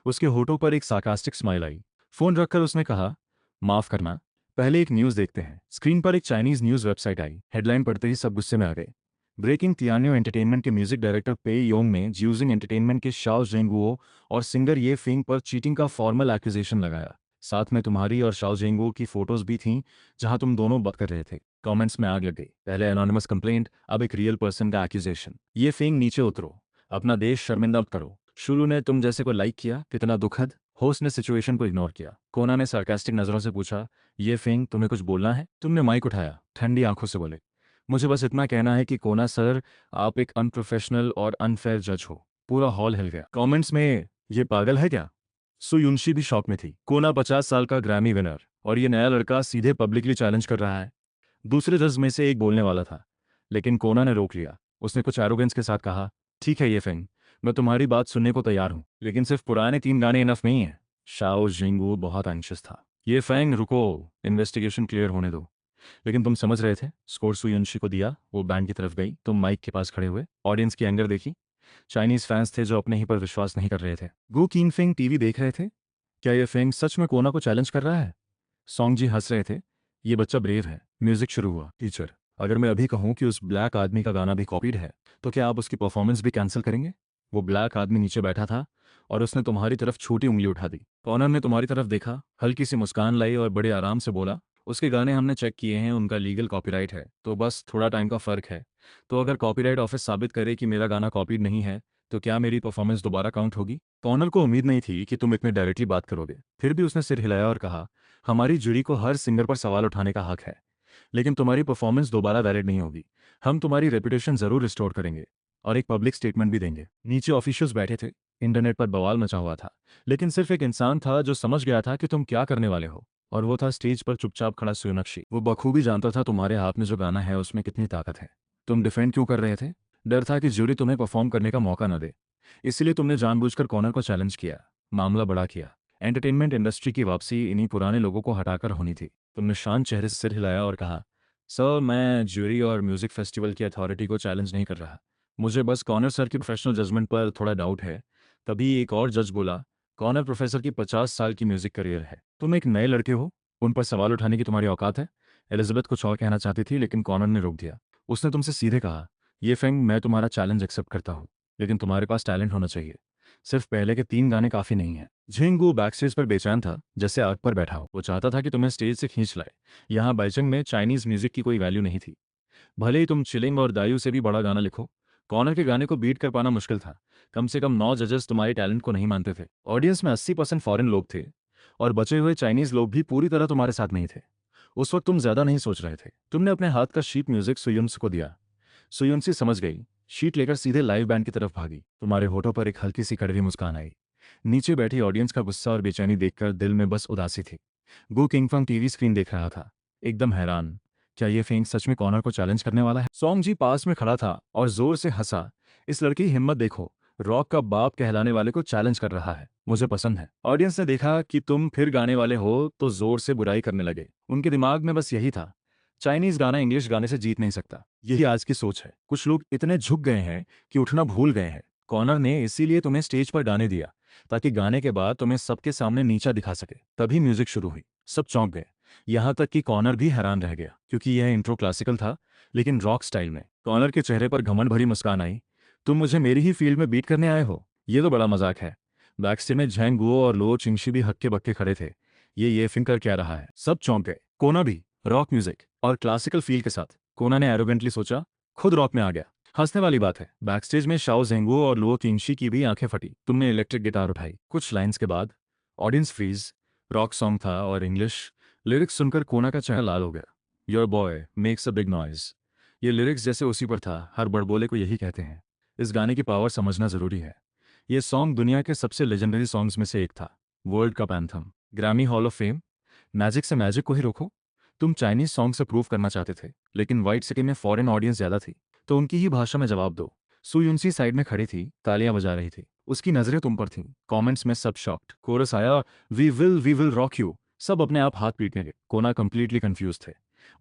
उसके होठों पर एक सार्कास्टिक स्माइल आई। फोन रखकर उसने कहा, माफ करना, पहले एक न्यूज़ देखते हैं। स्क्रीन पर एक चाइनीज न्यूज़ वेबसाइट आई। हेडलाइन पढ़ते ही सब गुस्से में आ गए। ब्रेकिंग, तियान्यो एंटरटेनमेंट के म्यूजिक डायरेक्टर पे योंग में ज्यूजिंग एंटरटेनमेंट के शाओ जेंगुओ और सिंगर ये फिंग पर चीटिंग का फॉर्मल एक्यूजेशन लगाया। साथ में तुम्हारी और शाओ जेंगुओ की फोटोज भी थीं, जहां तुम दोनों बात कर रहे थे। कमेंट्स में आग लग गई। पहले एनोनिमस कंप्लेंट, अब एक रियल पर्सन का एक्यूजेशन। ये फिंग, नीचे उतरो, अपना देश शर्मिंदा मत करो। शुरू ने तुम जैसे को लाइक किया, कितना दुखद। होस्ट ने सिचुएशन को इग्नोर किया। कोना ने सार्कास्टिक नजरों से पूछा, ये फिंग, तुम्हें कुछ बोलना है? तुमने माइक उठाया, ठंडी आंखों से बोले, मुझे बस इतना कहना है कि कोना सर, आप एक अनप्रोफेशनल और अनफेयर जज हो। पूरा हॉल हिल गया। कमेंट्स में, ये पागल है क्या? सुयुंशी भी शॉक में थी। कोना 50 साल का ग्रैमी विनर, और ये नया लड़का सीधे पब्लिकली चैलेंज कर रहा है। दूसरे जज में से एक बोलने वाला था, लेकिन कोना ने रोक लिया। उसने कुछ एरोगेंस के साथ कहा, ठीक है ये फिंग, मैं तुम्हारी बात सुनने को तैयार हूं, लेकिन सिर्फ पुराने 3 गाने इनफ नहीं है। शाओ जिंगू बहुत एंशियस था। ये फैंग, रुको, इन्वेस्टिगेशन क्लियर होने दो। लेकिन तुम समझ रहे थे। स्कोर सुयुंशी को दिया, वो बैंड की तरफ गई। तुम माइक के पास खड़े हुए। ऑडियंस की एंगर देखी। चाइनीज फैंस थे जो अपने ही पर विश्वास नहीं कर रहे थे। गो कीन फिंग टीवी देख रहे थे। क्या ये फिंग सच में कोना को चैलेंज कर रहा है? सॉन्ग जी हंस रहे थे। ये बच्चा ब्रेव है। म्यूजिक शुरू हुआ। टीचर, अगर मैं अभी कहूं कि उस ब्लैक आदमी का गाना भी कॉपीड है, तो क्या आप उसकी परफॉर्मेंस भी कैंसिल करेंगे? वो ब्लैक आदमी नीचे बैठा था, और उसने तुम्हारी तरफ छोटी उंगली उठा दी। कॉर्नर ने तुम्हारी तरफ देखा, हल्की सी मुस्कान लाई और बड़े आराम से बोला, उसके गाने हमने चेक किए हैं, उनका लीगल कॉपीराइट है, तो बस थोड़ा टाइम का फर्क है। तो अगर कॉपीराइट ऑफिस साबित करे कि मेरा गाना कॉपीड नहीं है, तो क्या मेरी परफॉर्मेंस दोबारा काउंट होगी? कॉर्नर को उम्मीद नहीं थी कि तुम इतने डायरेक्टली बात करोगे। फिर भी उसने सिर हिलाया और कहा, हमारी जूरी को हर सिंगर पर सवाल उठाने का हक है, लेकिन तुम्हारी परफॉर्मेंस दोबारा वैलिड नहीं होगी। हम तुम्हारी रेपुटेशन जरूर रिस्टोर करेंगे, और एक पब्लिक स्टेटमेंट भी देंगे। नीचे ऑफिशियल्स बैठे थे। इंटरनेट पर बवाल मचा हुआ था, लेकिन सिर्फ एक इंसान था जो समझ गया था कि तुम क्या करने वाले हो, और वो था स्टेज पर चुपचाप खड़ा सोनाक्षी। वो बखूबी जानता था तुम्हारे हाथ में जो गाना है उसमें कितनी ताकत है। तुम डिफेंड क्यों कर रहे थे? डर था कि ज्यूरी तुम्हें परफॉर्म करने का मौका न दे, इसलिए तुमने जानबूझकर कॉर्नर को चैलेंज किया, मामला बड़ा किया। एंटरटेनमेंट इंडस्ट्री की वापसी इन्हीं पुराने लोगों को हटाकर होनी थी। तुमने शांत चेहरे से सिर हिलाया और कहा, सर, मैं ज्यूरी और म्यूजिक फेस्टिवल की अथॉरिटी को चैलेंज नहीं कर रहा। मुझे बस कॉर्नर सर की प्रोफेशनल जजमेंट पर थोड़ा डाउट है। तभी एक और जज बोला, कॉर्नर प्रोफेसर की 50 साल की म्यूजिक करियर है। तुम एक नए लड़के हो, उन पर सवाल उठाने की तुम्हारी औकात है? एलिजाबेथ कुछ और कहना चाहती थी, लेकिन कॉर्नर ने रोक दिया। उसने तुमसे सीधे कहा, ये फेंग, मैं तुम्हारा चैलेंज एक्सेप्ट करता हूँ, लेकिन तुम्हारे पास टैलेंट होना चाहिए। सिर्फ पहले के 3 गाने काफ़ी नहीं हैं। झिंगू बैकस्टेज पर बेचैन था, जैसे आग पर बैठा हो। वो चाहता था कि तुम्हें स्टेज से खींच लाए। यहाँ बाइचंग में चाइनीज़ म्यूजिक की कोई वैल्यू नहीं थी। भले ही तुम चिलिंग और दायु से भी बड़ा गाना लिखो, कॉर्नर के गाने को बीट कर पाना मुश्किल था। कम से कम 9 जजेस तुम्हारे टैलेंट को नहीं मानते थे। ऑडियंस में 80% फॉरेन लोग थे और बचे हुए चाइनीज लोग भी पूरी तरह तुम्हारे साथ नहीं थे। उस वक्त तुम ज्यादा नहीं सोच रहे थे। तुमने अपने हाथ का शीट म्यूजिक सुयुन्स को दिया। सुयुन्सी समझ गई। शीट लेकर सीधे लाइव बैंड की तरफ भागी। तुम्हारे होठों पर एक हल्की सी कड़वी मुस्कान आई। नीचे बैठी ऑडियंस का गुस्सा और बेचैनी देखकर दिल में बस उदासी थी। गो किंगफंग टीवी स्क्रीन देख रहा था, एकदम हैरान। क्या ये फेंग सच में कॉर्नर को चैलेंज करने वाला है? सॉन्ग जी पास में खड़ा था और जोर से हंसा। इस लड़की की हिम्मत देखो, रॉक का बाप कहलाने वाले को चैलेंज कर रहा है। मुझे पसंद है। ऑडियंस ने देखा कि तुम फिर गाने वाले हो तो जोर से बुराई करने लगे। उनके दिमाग में बस यही था, चाइनीज गाना इंग्लिश गाने से जीत नहीं सकता। यही आज की सोच है। कुछ लोग इतने झुक गए हैं कि उठना भूल गए हैं। कॉर्नर ने इसीलिए तुम्हें स्टेज पर गाने दिया, ताकि गाने के बाद तुम्हें सबके सामने नीचा दिखा सके। तभी म्यूजिक शुरू हुई। सब चौंक गए, यहाँ तक कि कॉर्नर भी हैरान रह गया, क्योंकि यह इंट्रो क्लासिकल था लेकिन रॉक स्टाइल में। कॉर्नर के चेहरे पर घमंड भरी मुस्कान आई। तुम मुझे मेरी ही फील्ड में बीट करने आए हो? ये तो बड़ा मजाक है। बैकस्टेज में झैंग गुओ और लो चिंगशी भी हक्के बक्के खड़े थे। ये फिंकर क्या रहा है? सब चौंक गए। कोना भी रॉक म्यूजिक और क्लासिकल फील के साथ। कोना ने एरोगेंटली सोचा, खुद रॉक में आ गया। हंसने वाली बात है, बैकस्टेज में शाओ जेंगुओ और लो चिंगशी की भी आंखें फटी। तुमने इलेक्ट्रिक गिटार उठाई। कुछ लाइंस के बाद ऑडियंस फ्रीज। रॉक सॉन्ग था और इंग्लिश। लिरिक्स सुनकर कोना का चेहरा लाल हो गया। Your boy makes a big noise. ये लिरिक्स जैसे उसी पर था, हर बड़बोले को यही कहते हैं। इस गाने की पावर समझना जरूरी है। ये सॉन्ग दुनिया के सबसे लेजेंडरी सॉन्ग्स में से एक था। World cup anthem, Grammy hall of fame. Magic से मैजिक को ही रोको। तुम चाइनीज सॉन्ग से प्रूव करना चाहते थे, लेकिन व्हाइट सिटी में फॉरेन ऑडियंस ज्यादा थी, तो उनकी ही भाषा में जवाब दो। सु यून्सी साइड में खड़ी थी, तालियां बजा रही थी। उसकी नजरें तुम पर थीं। कमेंट्स में सब शॉक्ड। कोरस आया, वी विल रॉक यू। सब अपने आप हाथ पीटने लगे। कोना कंप्लीटली कंफ्यूज थे।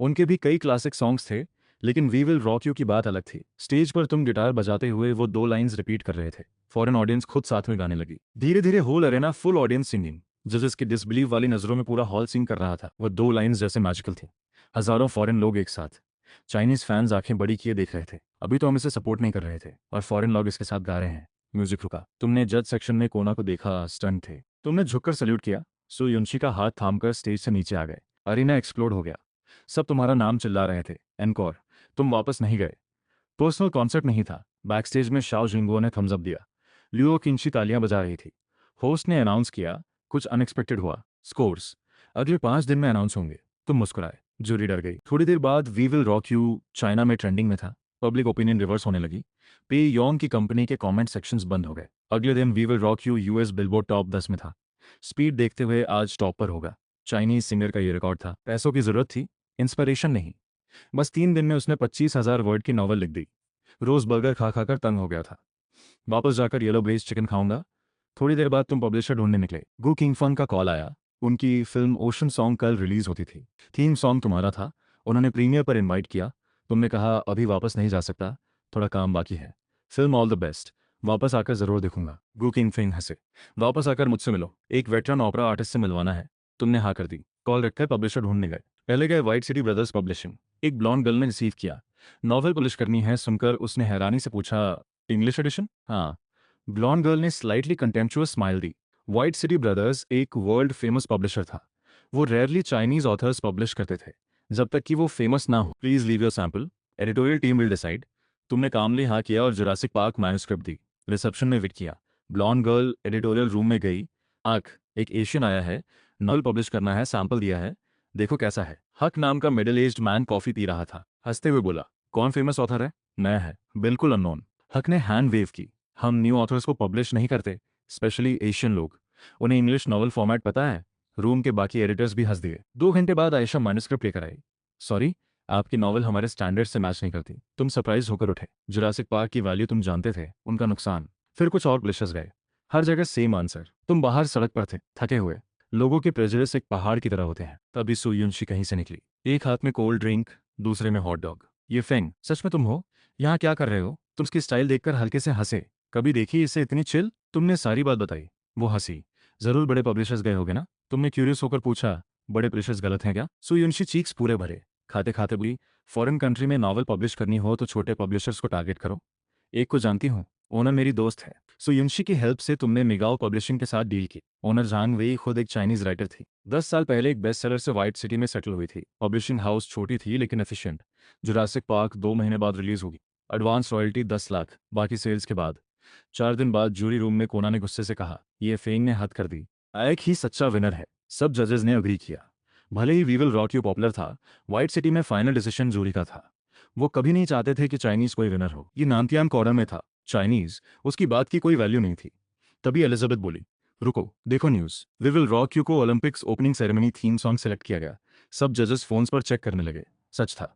उनके भी कई क्लासिक सॉन्ग्स थे, लेकिन वी विल रॉक यू की बात अलग थी। स्टेज पर तुम गिटार बजाते हुए वो 2 लाइंस रिपीट कर रहे थे। फॉरेन ऑडियंस खुद साथ में गाने लगी। धीरे धीरे whole arena full audience singing. जजेस की डिसबिलीव वाली नजरों में पूरा हॉल सिंग कर रहा था। वो 2 लाइंस जैसे मैजिकल थी। हजारों फॉरेन लोग एक साथ। चाइनीज फैंस आंखें बड़ी किए देख रहे थे। अभी तो हम इसे सपोर्ट नहीं कर रहे थे और फॉरेन लोग इसके साथ गा रहे हैं। म्यूजिक रुका। तुमने जज सेक्शन में कोना को देखा, स्टन थे। तुमने झुककर सल्यूट किया। सु युनशी का हाथ थामकर स्टेज से नीचे आ गए। अरीना एक्सप्लोड हो गया। सब तुम्हारा नाम चिल्ला रहे थे, एनकोर। तुम वापस नहीं गए। पर्सनल कॉन्सर्ट नहीं था। बैकस्टेज में शाओ जिंगुओ ने थम्स अप दिया। लियो किंशी तालियां बजा रही थी। होस्ट ने अनाउंस किया, कुछ अनएक्सपेक्टेड हुआ। स्कोर्स अगले 5 दिन में अनाउंस होंगे। तुम मुस्कुराए। जूरी डर गई। थोड़ी देर बाद we will rock you China में ट्रेंडिंग में था। पब्लिक ओपिनियन रिवर्स होने लगी। पे योंग की कंपनी के कमेंट सेक्शंस बंद हो गए। अगले दिन we will rock you US billboard top 10 में था। स्पीड देखते हुए आज टॉप पर होगा। चाइनीज सिंगर का ये रिकॉर्ड था। पैसों की जरूरत थी, इंस्पिरेशन नहीं। बस 3 दिन में उसने 25,000 वर्ड की नॉवल लिख दी। रोज बर्गर खा खाकर तंग हो गया था। वापस जाकर येलो ब्लेज चिकन खाऊंगा। थोड़ी देर बाद तुम पब्लिशर ढूंढने निकले। गु किंग फन का कॉल आया। उनकी फिल्म ओशन सॉन्ग कल रिलीज होती थी। थीम सॉन्ग तुम्हारा था। उन्होंने प्रीमियर पर इनवाइट किया। तुमने कहा अभी वापस नहीं जा सकता, थोड़ा काम बाकी है। फिल्म ऑल द बेस्ट, वापस आकर जरूर देखूंगा। गु किंग फिंग हंसे। वापस आकर मुझसे मिलो, एक वेटरन ओपेरा आर्टिस्ट से मिलवाना है। तुमने हाँ कर दी। कॉल रखकर पब्लिशर ढूंढने गए। पहले गए व्हाइट सिटी ब्रदर्स पब्लिशिंग। एक ब्लॉन्ड गर्ल ने रिसीव किया। नॉवल पब्लिश करनी है सुनकर उसने हैरानी से पूछा, इंग्लिश एडिशन? हाँ। ब्लॉन्ड गर्ल ने स्लाइटली कंटेम्पचुअस स्माइल दी। व्हाइट सिटी ब्रदर्स एक वर्ल्ड फेमस पब्लिशर था। वो रेयरली चाइनीज ऑथर्स पब्लिश करते थे, जब तक कि वो फेमस ना हो। Please leave your sample, editorial team will decide. तुमने कामली हाँ किया और जुरासिक पार्क मैन्युस्क्रिप्ट दी। रिसेप्शन में वेट किया। ब्लॉन्ड गर्ल एडिटोरियल रूम में गई। आंख, एक एशियन आया है, नॉवल पब्लिश करना है, सैंपल दिया है, देखो कैसा है। हक नाम का middle aged man coffee P रहा था। हंसते हुए बोला, कौन फेमस ऑथर है? नया है, बिल्कुल अननोन। हक ने हैंड वेव की। हम न्यू ऑथर्स को पब्लिश नहीं करते, स्पेशली एशियन लोग। उन्हें इंग्लिश नॉवल फॉर्मेट पता है। रूम के बाकी एडिटर्स भी हंस दिए। 2 घंटे बाद आयशा मैन्युस्क्रिप्ट लेकर आई। सॉरी, आपकी नॉवल हमारे स्टैंडर्ड से मैच नहीं करती। तुम सरप्राइज होकर उठे। जुरासिक पार्क की वैल्यू तुम जानते थे, उनका नुकसान। फिर कुछ और पब्लिशर्स गए। हर जगह सेम आंसर। तुम बाहर सड़क पर थे, थके हुए। लोगों के प्रेजुडिस एक पहाड़ की तरह होते हैं। तभी सु युनशी कहीं से निकली। एक हाथ में कोल्ड ड्रिंक, दूसरे में हॉट डॉग। ये फेंग, सच में तुम हो? यहाँ क्या कर रहे हो? तुम उसकी स्टाइल देखकर हल्के से हंसे। कभी देखी इसे इतनी चिल? तुमने सारी बात बताई। वो हंसी। जरूर बड़े पब्लिशर्स गए होगे ना? तुमने क्यूरियस होकर पूछा, बड़े पब्लिशर्स गलत हैं क्या? सु युनशी चीक्स पूरे भरे। खाते खाते बोली, फॉरेन कंट्री में नॉवल पब्लिश करनी हो तो छोटे पब्लिशर्स को टारगेट करो। एक को जानती हूँ, ओनर मेरी दोस्त है। सुयुंशी की हेल्प से तुमने मिगाओ पब्लिशिंग के साथ डील की। ओनर जांग वेई खुद एक चाइनीज राइटर थी। 10 साल पहले एक बेस्ट सेलर से व्हाइट सिटी में सेटल हुई थी। पब्लिशिंग हाउस छोटी थी लेकिन एफिशिएंट। जुरासिक पार्क 2 महीने बाद रिलीज होगी। एडवांस रॉयल्टी 10 लाख, बाकी सेल्स के बाद। 4 दिन बाद जूरी रूम में कोना ने गुस्से से कहा, ये फेंग ने हद कर दी। एक ही सच्चा विनर है। सब जजेस ने अग्री किया। भले ही We will rock You popular था, व्हाइट सिटी में फाइनल डिसीजन जूरी का था। वो कभी नहीं चाहते थे कि चाइनीज कोई विनर हो। ये नामतियान कॉर्नर में था। चाइनीज, उसकी बात की कोई वैल्यू नहीं थी। तभी एलिजाबेथ बोली, रुको, देखो news. We will rock You को Olympics opening ceremony theme song select किया गया। सब जजेस फोन्स पर चेक करने लगे। सच था।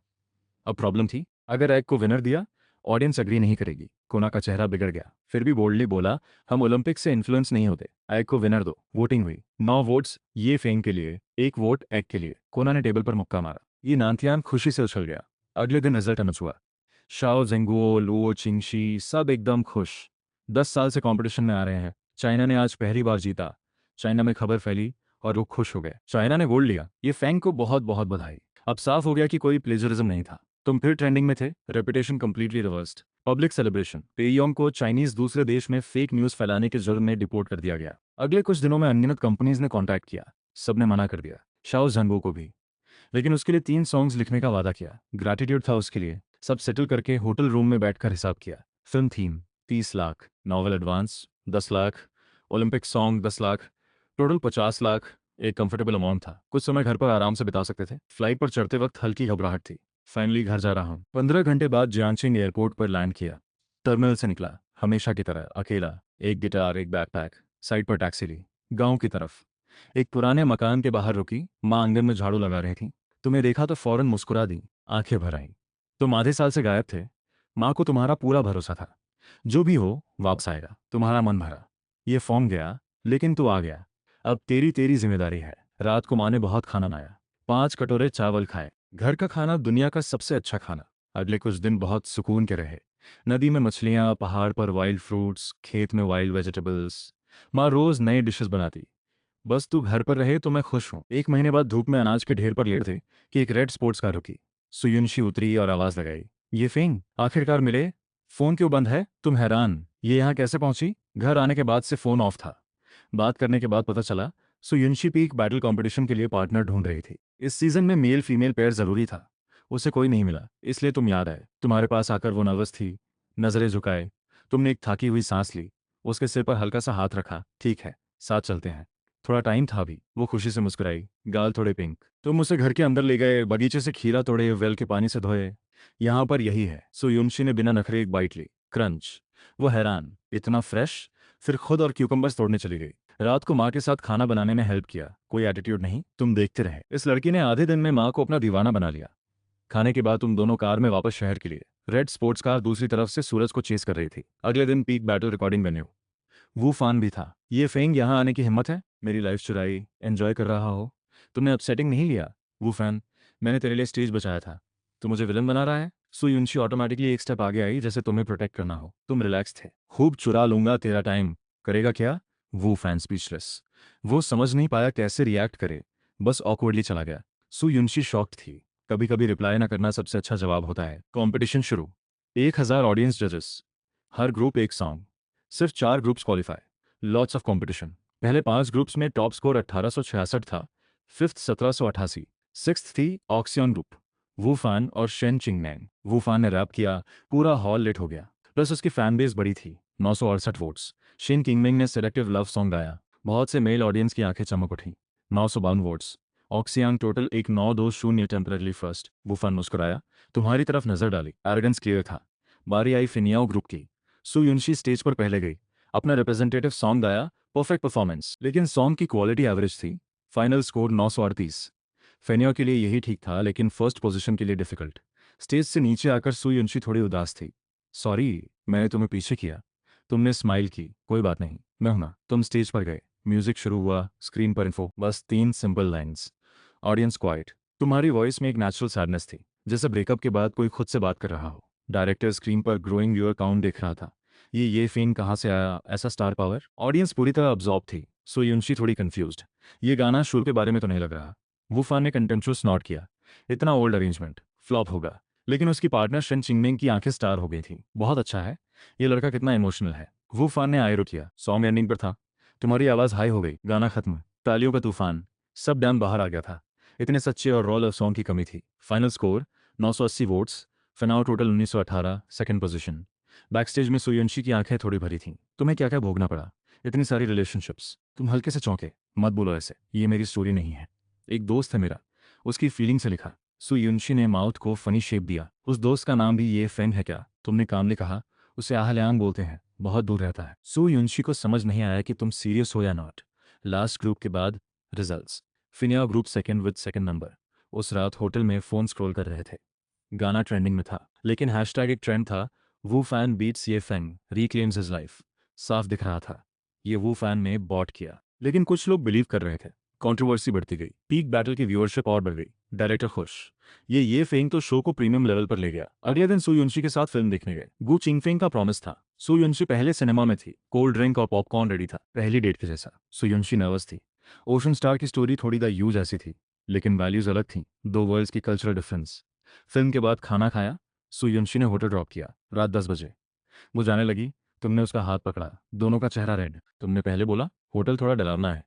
अब प्रॉब्लम थी, अगर एग को विनर दिया, ऑडियंस एग्री नहीं करेगी। कोना का चेहरा बिगड़ गया, फिर भी बोल्डली बोला, हम ओलंपिक्स से इन्फ्लुएंस नहीं होते, एग को विनर दो। वोटिंग हुई। 9 वोट्स ये फेंग के लिए, 1 वोट एग के लिए। कोना ने टेबल पर मुक्का मारा। ये नानतियान खुशी से उछल गया। अगले दिन रिजल्ट अनाउंस हुआ। शाओ जेंगुओ, लुओ चिंगशी सब एकदम खुश। 10 साल से कंपटीशन में आ रहे हैं। चाइना ने आज पहली बार जीता। चाइना में खबर फैली और वो खुश हो गए। चाइना ने गोल्ड लिया। ये फैंग को बहुत बहुत बधाई। अब साफ हो गया कि कोई प्लेजरिज्म नहीं था। तुम फिर ट्रेंडिंग में थे। Reputation completely reversed. Public celebration. पेयोंग को चाइनीज दूसरे देश में फेक न्यूज फैलाने के जुर्म में डिपोर्ट कर दिया गया। अगले कुछ दिनों में अनगिनत कंपनीज ने कॉन्टैक्ट किया। सबने मना कर दिया, शाओ जंगो को भी। लेकिन उसके लिए 3 सॉन्ग्स लिखने का वादा किया। ग्रैटिट्यूड था उसके लिए। सब सेटल करके होटल रूम में बैठकर हिसाब किया। Film theme 30 lakh, novel advance 10 lakh, Olympic song 10 lakh, total 50 lakh. एक कंफर्टेबल अमाउंट था। कुछ समय घर पर आराम से बिता सकते थे। फ्लाइट पर चढ़ते वक्त हल्की घबराहट थी। फाइनली घर जा रहा हूँ। 15 घंटे बाद जियांगशिंग एयरपोर्ट पर लैंड किया। टर्मिनल से निकला, हमेशा की तरह अकेला। एक गिटार, एक बैकपैक। साइड पर टैक्सी ली, गांव की तरफ। एक पुराने मकान के बाहर रुकी। माँ आंगन में झाड़ू लगा रही थी। तुम्हें देखा तो फौरन मुस्कुरा दी, आंखें भर आईं। तुम आधे साल से गायब थे। माँ को तुम्हारा पूरा भरोसा था, जो भी हो वापस आएगा। तुम्हारा मन भरा। ये फॉर्म गया, लेकिन तू आ गया। अब तेरी तेरी जिम्मेदारी है। रात को माँ ने बहुत खाना बनाया। 5 कटोरे चावल खाए। घर का खाना दुनिया का सबसे अच्छा खाना। अगले कुछ दिन बहुत सुकून के रहे। नदी में मछलियाँ, पहाड़ पर वाइल्ड फ्रूट्स, खेत में वाइल्ड वेजिटेबल्स। माँ रोज नए डिशेस बनाती। बस तू घर पर रहे तो मैं खुश हूँ। 1 महीने बाद धूप में अनाज के ढेर पर लेटे थे कि एक रेड स्पोर्ट्स कार रुकी। सुयुनशी उतरी और आवाज लगाई, ये फेंग, आखिरकार मिले। फोन क्यों बंद है? तुम हैरान, ये यहाँ कैसे पहुंची? घर आने के बाद से फोन ऑफ था। बात करने के बाद पता चला सुयुनशी पीक बैटल कंपटीशन के लिए पार्टनर ढूंढ रही थी। इस सीजन में मेल फीमेल पेयर जरूरी था। उसे कोई नहीं मिला, इसलिए तुम याद आए। तुम्हारे पास आकर वो नर्वस थी, नजरें झुकाए। तुमने एक थाकी हुई सांस ली, उसके सिर पर हल्का सा हाथ रखा। ठीक है, साथ चलते हैं। थोड़ा टाइम था अभी। वो खुशी से मुस्कुराई, गाल थोड़े पिंक। तुम उसे घर के अंदर ले गए, बगीचे से खीरा तोड़े, वेल के पानी से धोए। यहाँ पर यही है। सुयुनशी ने बिना नखरे एक बाइट ली। क्रंच। वो हैरान, इतना फ्रेश। फिर खुद और क्यूकम्बर्स तोड़ने चली गई। रात को माँ के साथ खाना बनाने में हेल्प किया। कोई एटीट्यूड नहीं। तुम देखते रहे। इस लड़की ने आधे दिन में माँ को अपना दीवाना बना लिया। खाने के बाद तुम दोनों कार में वापस शहर के लिए। रेड स्पोर्ट्स कार दूसरी तरफ से सूरज को चेस कर रही थी। अगले दिन पीक बैटल रिकॉर्डिंग वेन्यू। वो फान भी था। ये फेंग यहाँ आने की हिम्मत है? मेरी लाइफ चुराई, एंजॉय कर रहा हो। तुमने अपसेटिंग नहीं लिया। वो फैन, मैंने तेरे लिए स्टेज बचाया था। तू मुझे विलन बना रहा है? सुयुनशी ऑटोमेटिकली एक स्टेप आगे आई, जैसे तुम्हें प्रोटेक्ट करना हो। तुम रिलैक्स थे। खूब चुरा लूंगा तेरा टाइम। करेगा क्या? वो फैन स्पीचलेस। वो समझ नहीं पाया कैसे रिएक्ट करे। बस ऑकवर्डली चला गया। सुयुनशी शॉक्ड थी। कभी कभी रिप्लाई ना करना सबसे अच्छा जवाब होता है। कंपटीशन शुरू। 1000 ऑडियंस जजेस। हर ग्रुप एक सॉन्ग। सिर्फ 4 groups qualify. Lots of competition. पहले 5 ग्रुप्स में टॉप स्कोर 1866 था। फिफ्थ 1788। सिक्स्थ थी ऑक्सियन ग्रुप, वूफान और शेन चिंगनैंग। वूफान ने रैप किया, पूरा हॉल लेट हो गया। प्लस उसकी फैन बेस बड़ी थी, 968 वोट्स। शेन किंगमिंग ने सिलेक्टिव लव सॉन्ग गाया। बहुत से मेल ऑडियंस की आंखें चमक उठी। 952 वोट्स। ऑक्सियांग टोटल एक 9-2-0 टेम्पररी फर्स्ट। वूफान मुस्कुराया, तुम्हारी तरफ नजर डाली। एरोगेंस क्लियर था। बारी आई फिनियाओ ग्रुप की। सुयुनशी स्टेज पर पहले गई। अपना रिप्रेजेंटेटिव सॉन्ग गाया। परफेक्ट परफॉर्मेंस, लेकिन सॉन्ग की क्वालिटी एवरेज थी। Final score 938। फेनिया के लिए यही ठीक था, लेकिन फर्स्ट पोजीशन के लिए डिफिकल्ट। स्टेज से नीचे आकर सुयुनशी थोड़ी उदास थी। सॉरी, मैंने तुम्हें पीछे किया। तुमने स्माइल की। कोई बात नहीं, मैं हूं ना। तुम स्टेज पर गए। म्यूजिक शुरू हुआ। स्क्रीन पर इन्फो, बस 3 सिंपल लाइंस। Audience quite. तुम्हारी वॉइस में एक नेचुरल सैडनेस थी, जैसे ब्रेकअप के बाद कोई खुद से बात कर रहा हो। डायरेक्टर स्क्रीन पर ग्रोइंग व्यूअर काउंट देख रहा था। ये फेन कहाँ से आया? ऐसा स्टार पावर। ऑडियंस पूरी तरह अब्जॉर्ब थी। सुयुनशी थोड़ी कंफ्यूज्ड। ये गाना शुरू के बारे में तो नहीं लग रहा। वूफान ने कंटेंचुअस नॉट किया। इतना ओल्ड अरेंजमेंट, फ्लॉप होगा। लेकिन उसकी पार्टनर शन चिंगमिंग की आंखें स्टार हो गई थी। बहुत अच्छा है, ये लड़का कितना इमोशनल है। वो फान ने आए रुक किया। सॉन्ग एंडिंग पर था। तुम्हारी आवाज़ हाई हो गई, गाना खत्म, तालियों का तूफान, सब डैम बाहर आ गया था। इतने सच्चे और रॉ लव सॉन्ग की कमी थी। Final score 980 votes, final total 1918, second position. Backstage में सुयंशी की आंखें थोड़ी भरी थीं। तुम्हें क्या क्या भोगना पड़ा, इतनी सारी रिलेशनशिप्स। तुम हल्के से चौंके। मत बोलो ऐसे, ये मेरी स्टोरी नहीं है। एक दोस्त है मेरा, उसकी फीलिंग से लिखा। सुयुंशी ने माउथ को फनी शेप दिया। उस दोस्त का नाम भी ये फेंग है क्या? तुमने कामले कहा। उसे आहलियांग बोलते हैं, बहुत दूर रहता है। सुयुंशी को समझ नहीं आया कि तुम सीरियस हो या नॉट। लास्ट ग्रुप के बाद रिजल्ट्स। फिनिया group second with second number. उस रात होटल में फोन स्क्रॉल कर रहे थे। गाना ट्रेंडिंग में था, लेकिन हैशटैग एक ट्रेंड था, वू फैन बीट्स ये फेंग रिक्लेम्स हिज लाइफ। साफ दिख रहा था, ये वू फैन ने बॉट किया। लेकिन कुछ लोग बिलीव कर रहे थे। कंट्रोवर्सी बढ़ती गई, पीक बैटल की व्यूअरशिप और बढ़ गई। डायरेक्टर खुश। ये फेंग तो शो को प्रीमियम लेवल पर ले गया। अगले दिन सुयुंशी के साथ फिल्म देखने गए। गु चिंगफेंग का प्रॉमिस था। सुयुंशी पहले सिनेमा में थी, कोल्ड ड्रिंक और पॉपकॉर्न रेडी था, पहली डेट के जैसा। सुयुंशी नर्वस थी। ओशन स्टार की स्टोरी थोड़ी द यू जैसी थी, लेकिन वैल्यूज अलग थी। दो वर्ल्ड्स की कल्चरल डिफरेंस। फिल्म के बाद खाना खाया। सुयुंशी ने होटल ड्रॉप किया रात 10 बजे। वो जाने लगी। तुमने उसका हाथ पकड़ा, दोनों का चेहरा रेड। तुमने पहले बोला होटल थोड़ा डरावना है,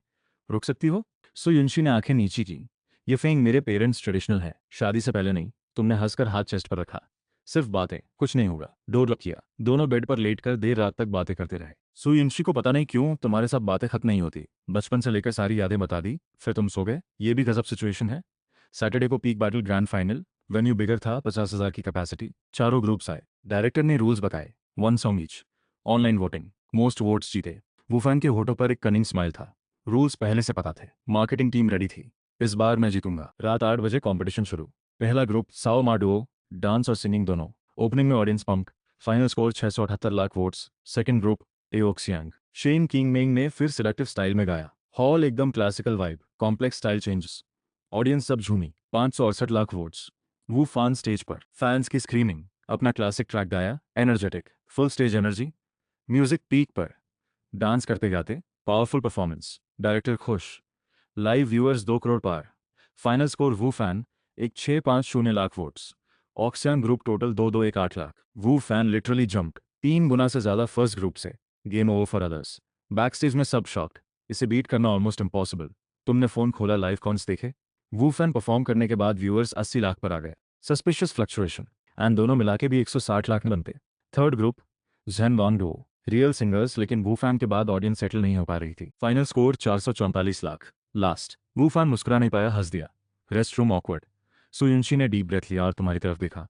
रुक सकती हो? सुयुंशी ने आंखें नीची की। ये फेंग मेरे पेरेंट्स ट्रेडिशनल है, शादी से पहले नहीं। तुमने हंसकर हाथ चेस्ट पर रखा। सिर्फ बातें, कुछ नहीं होगा। डोर लॉक किया। दोनों बेड पर लेटकर देर रात तक बातें करते रहे। सुयुंशी को पता नहीं क्यों तुम्हारे साथ बातें खत्म नहीं होती। बचपन से लेकर सारी यादें बता दी, फिर तुम सो गए। ये भी गजब सिचुएशन है। सैटरडे को peak battle grand final. Venue bigger था, 50,000 की कैपेसिटी। चारों ग्रुप्स आए। डायरेक्टर ने रूल्स बताए, 1 song each, online voting, most votes जीते। वुफैन के होठों पर एक कनिंग स्माइल था। रूल्स पहले से पता थे, मार्केटिंग टीम रेडी थी। इस बार मैं जीतूंगा। रात 8 बजे कंपटीशन शुरू। पहला ग्रुप साओ माडुओ, डांस और सिंगिंग दोनों। ओपनिंग में audience pump. Final score 678 lakh votes. Second group एओक्सियांग। शेन किंगमेंग ने फिर सिलेक्टिव स्टाइल में गाया। हॉल एकदम classical vibe, complex style changes. Audience सब झूमी। 568 लाख वोट्स। वो फैन स्टेज पर, फैंस की स्क्रीमिंग। अपना क्लासिक ट्रैक गाया, energetic, full stage energy. Music peak पर, डांस करते गाते, पावरफुल परफॉर्मेंस। डायरेक्टर खुश। लाइव व्यूअर्स 2 करोड़ पार। Final score Wu Fan 1650 lakh votes. ऑक्सियन group total 2218 lakh. Wu Fan literally jumped 3 गुना से ज्यादा फर्स्ट ग्रुप से। Game over for others. Backstage में सब शॉक्ड। इसे बीट करना ऑलमोस्ट इम्पॉसिबल। तुमने फोन खोला, लाइव कॉन्स देखे। वू फैन परफॉर्म करने के बाद व्यूअर्स 80 लाख पर आ गए। सस्पिशियस फ्लक्चुएशन, एंड दोनों मिला के भी 160 लाख में बनते। थर्ड ग्रुप जेन वॉन डो, रियल सिंगर्स, लेकिन वू फैन के बाद ऑडियंस सेटल नहीं हो पा रही थी। Final score 444 lakh. लास्ट। वू फैन मुस्कुरा नहीं पाया, हंस दिया। Rest room awkward. सुयुंशी ने डीप ब्रेथ लिया और तुम्हारी तरफ देखा।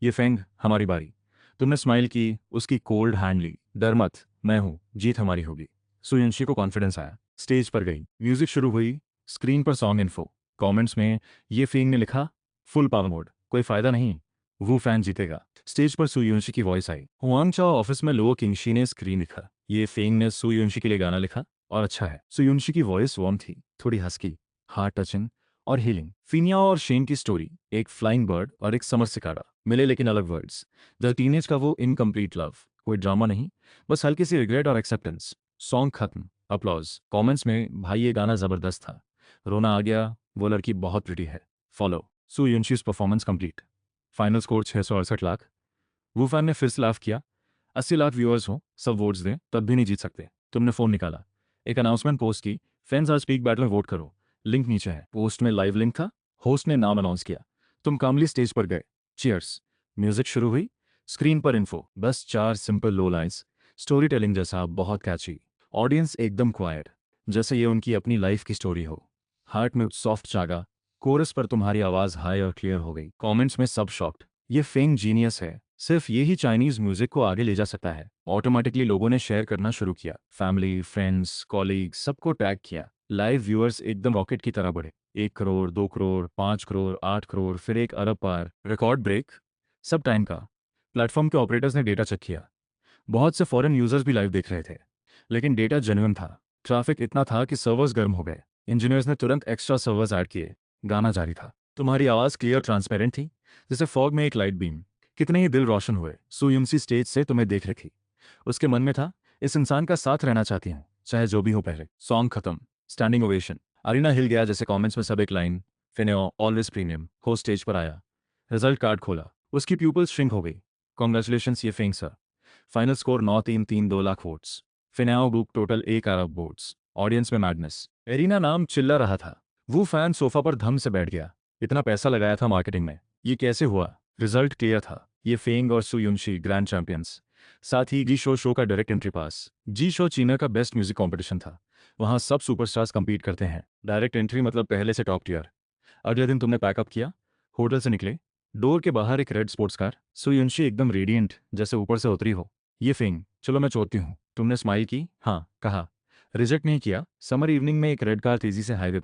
ये फेंग, हमारी बारी। तुमने स्माइल की, उसकी कोल्ड हैंड ली। डर मत, मैं हूं, जीत हमारी होगी। सुयुंशी को कॉन्फिडेंस आया। स्टेज पर गई, म्यूजिक शुरू हुई। स्क्रीन पर सॉन्ग इन्फो। कमेंट्स में ये फेंग ने लिखा, फुल पावर मोड, कोई फायदा नहीं, वो फैन जीतेगा। स्टेज पर सुयुंशी की वॉइस आई। हुआंग चाओ ऑफिस में लो किंगशी ने स्क्रीन लिखा। ये फेंग ने सुयुंशी के लिए गाना लिखा, और अच्छा है। सुयुंशी की वॉइस वार्म थी, थोड़ी हस्की, हार्ट टचिंग और हीलिंग। फिनिया और शेन की स्टोरी, एक फ्लाइंग बर्ड और एक समर सिकारा, मिले लेकिन अलग वर्ड्स। द टीनेज का वो इनकम्प्लीट लव, कोई ड्रामा नहीं, बस हल्की सी रिग्रेट और एक्सेप्टेंस। सॉन्ग खत्म, अप्लॉज। कमेंट्स में, भाई ये गाना जबरदस्त था, रोना आ गया, वो लड़की बहुत प्रिटी है। फॉलो सुयुंशी's performance complete. Final score 668 lakh. Wu Fan ने फिर से लाफ किया। 80 लाख व्यूअर्स हो, सब वोट्स दें, तब भी नहीं जीत सकते। तुमने फोन निकाला, एक अनाउंसमेंट पोस्ट की, फैंस आज पीक बैटल में वोट करो। लिंक नीचे है। पोस्ट में लाइव लिंक था। होस्ट ने नाम अनाउंस किया। तुम कामली स्टेज पर गए। चीयर्स। म्यूजिक शुरू हुई। स्क्रीन पर इन्फो, बस 4 सिंपल लो लाइन्स। स्टोरी टेलिंग जैसा, बहुत कैची। ऑडियंस एकदम क्वाइट, जैसे ये उनकी अपनी लाइफ की स्टोरी हो। हार्ट में सॉफ्ट जागा। कोरस पर तुम्हारी आवाज हाई और क्लियर हो गई। कमेंट्स में सब शॉक्ड। ये फेंग जीनियस है, सिर्फ यही चाइनीज म्यूजिक को आगे ले जा सकता है। ऑटोमेटिकली लोगों ने शेयर करना शुरू किया। फैमिली, फ्रेंड्स, कॉलीग्स, सबको टैग किया। लाइव व्यूअर्स एकदम रॉकेट की तरह बढ़े। 1 करोड़, 2 करोड़, 5 करोड़, 8 करोड़, फिर 1 अरब पार। रिकॉर्ड ब्रेक, सब टाइम का। प्लेटफॉर्म के ऑपरेटर्स ने डेटा चेक किया। बहुत से फॉरेन यूजर्स भी लाइव देख रहे थे, लेकिन डेटा जेन्युइन था। ट्रैफिक इतना था कि सर्वर्स गर्म हो गए। इंजीनियर्स ने तुरंत एक्स्ट्रा सर्वर्स ऐड किए। गाना जारी था। तुम्हारी आवाज़ क्लियर, ट्रांसपेरेंट थी, जैसे फॉग में एक लाइट बीम। कितने ही दिल रोशन हुए। सुयुंसी स्टेज से तुम्हें देख रखी। उसके मन में था, इस इंसान का साथ रहना चाहती हूँ, चाहे जो भी हो पहले। सॉन्ग खत्म, स्टैंडिंग ओवेशन। अरीना हिल गया, जैसे कमेंट्स में सब एक लाइन, फिनेओ ऑलवेज प्रीमियम। हो स्टेज पर आया, रिजल्ट कार्ड खोला। उसकी प्यूपल्स श्रिंक हो गई। कॉन्ग्रेचुलेशंस ये फेंग sir. Final score 9-3-3 2 lakh votes. फिनाओ बुक टोटल 1 अरब वोट्स। ऑडियंस में मैडनेस। एरिना नाम चिल्ला रहा था। वो फैन सोफा पर धम से बैठ गया। इतना पैसा लगाया था मार्केटिंग में, ये कैसे हुआ? रिजल्ट क्लियर था, ये फेंग और सुयुनशी ग्रैंड चैंपियंस। साथ ही जी शो का डायरेक्ट एंट्री पास। जी शो चीना का बेस्ट म्यूजिक कंपटीशन था। वहाँ सब सुपरस्टार्स compete करते हैं। डायरेक्ट एंट्री मतलब पहले से टॉप टियर। अगले दिन तुमने पैकअप किया, होटल से निकले, डोर के बाहर एक रेड स्पोर्ट्स कार। सुयुनशी एकदम रेडिएंट जैसे ऊपर से उतरी हो। ये फेंग, चलो मैं चोरती हूँ। तुमने स्माइल की, हाँ कहा। रिजेक्ट नहीं किया। समर इवनिंग में एक रेड कार तेजी से हाईवे पर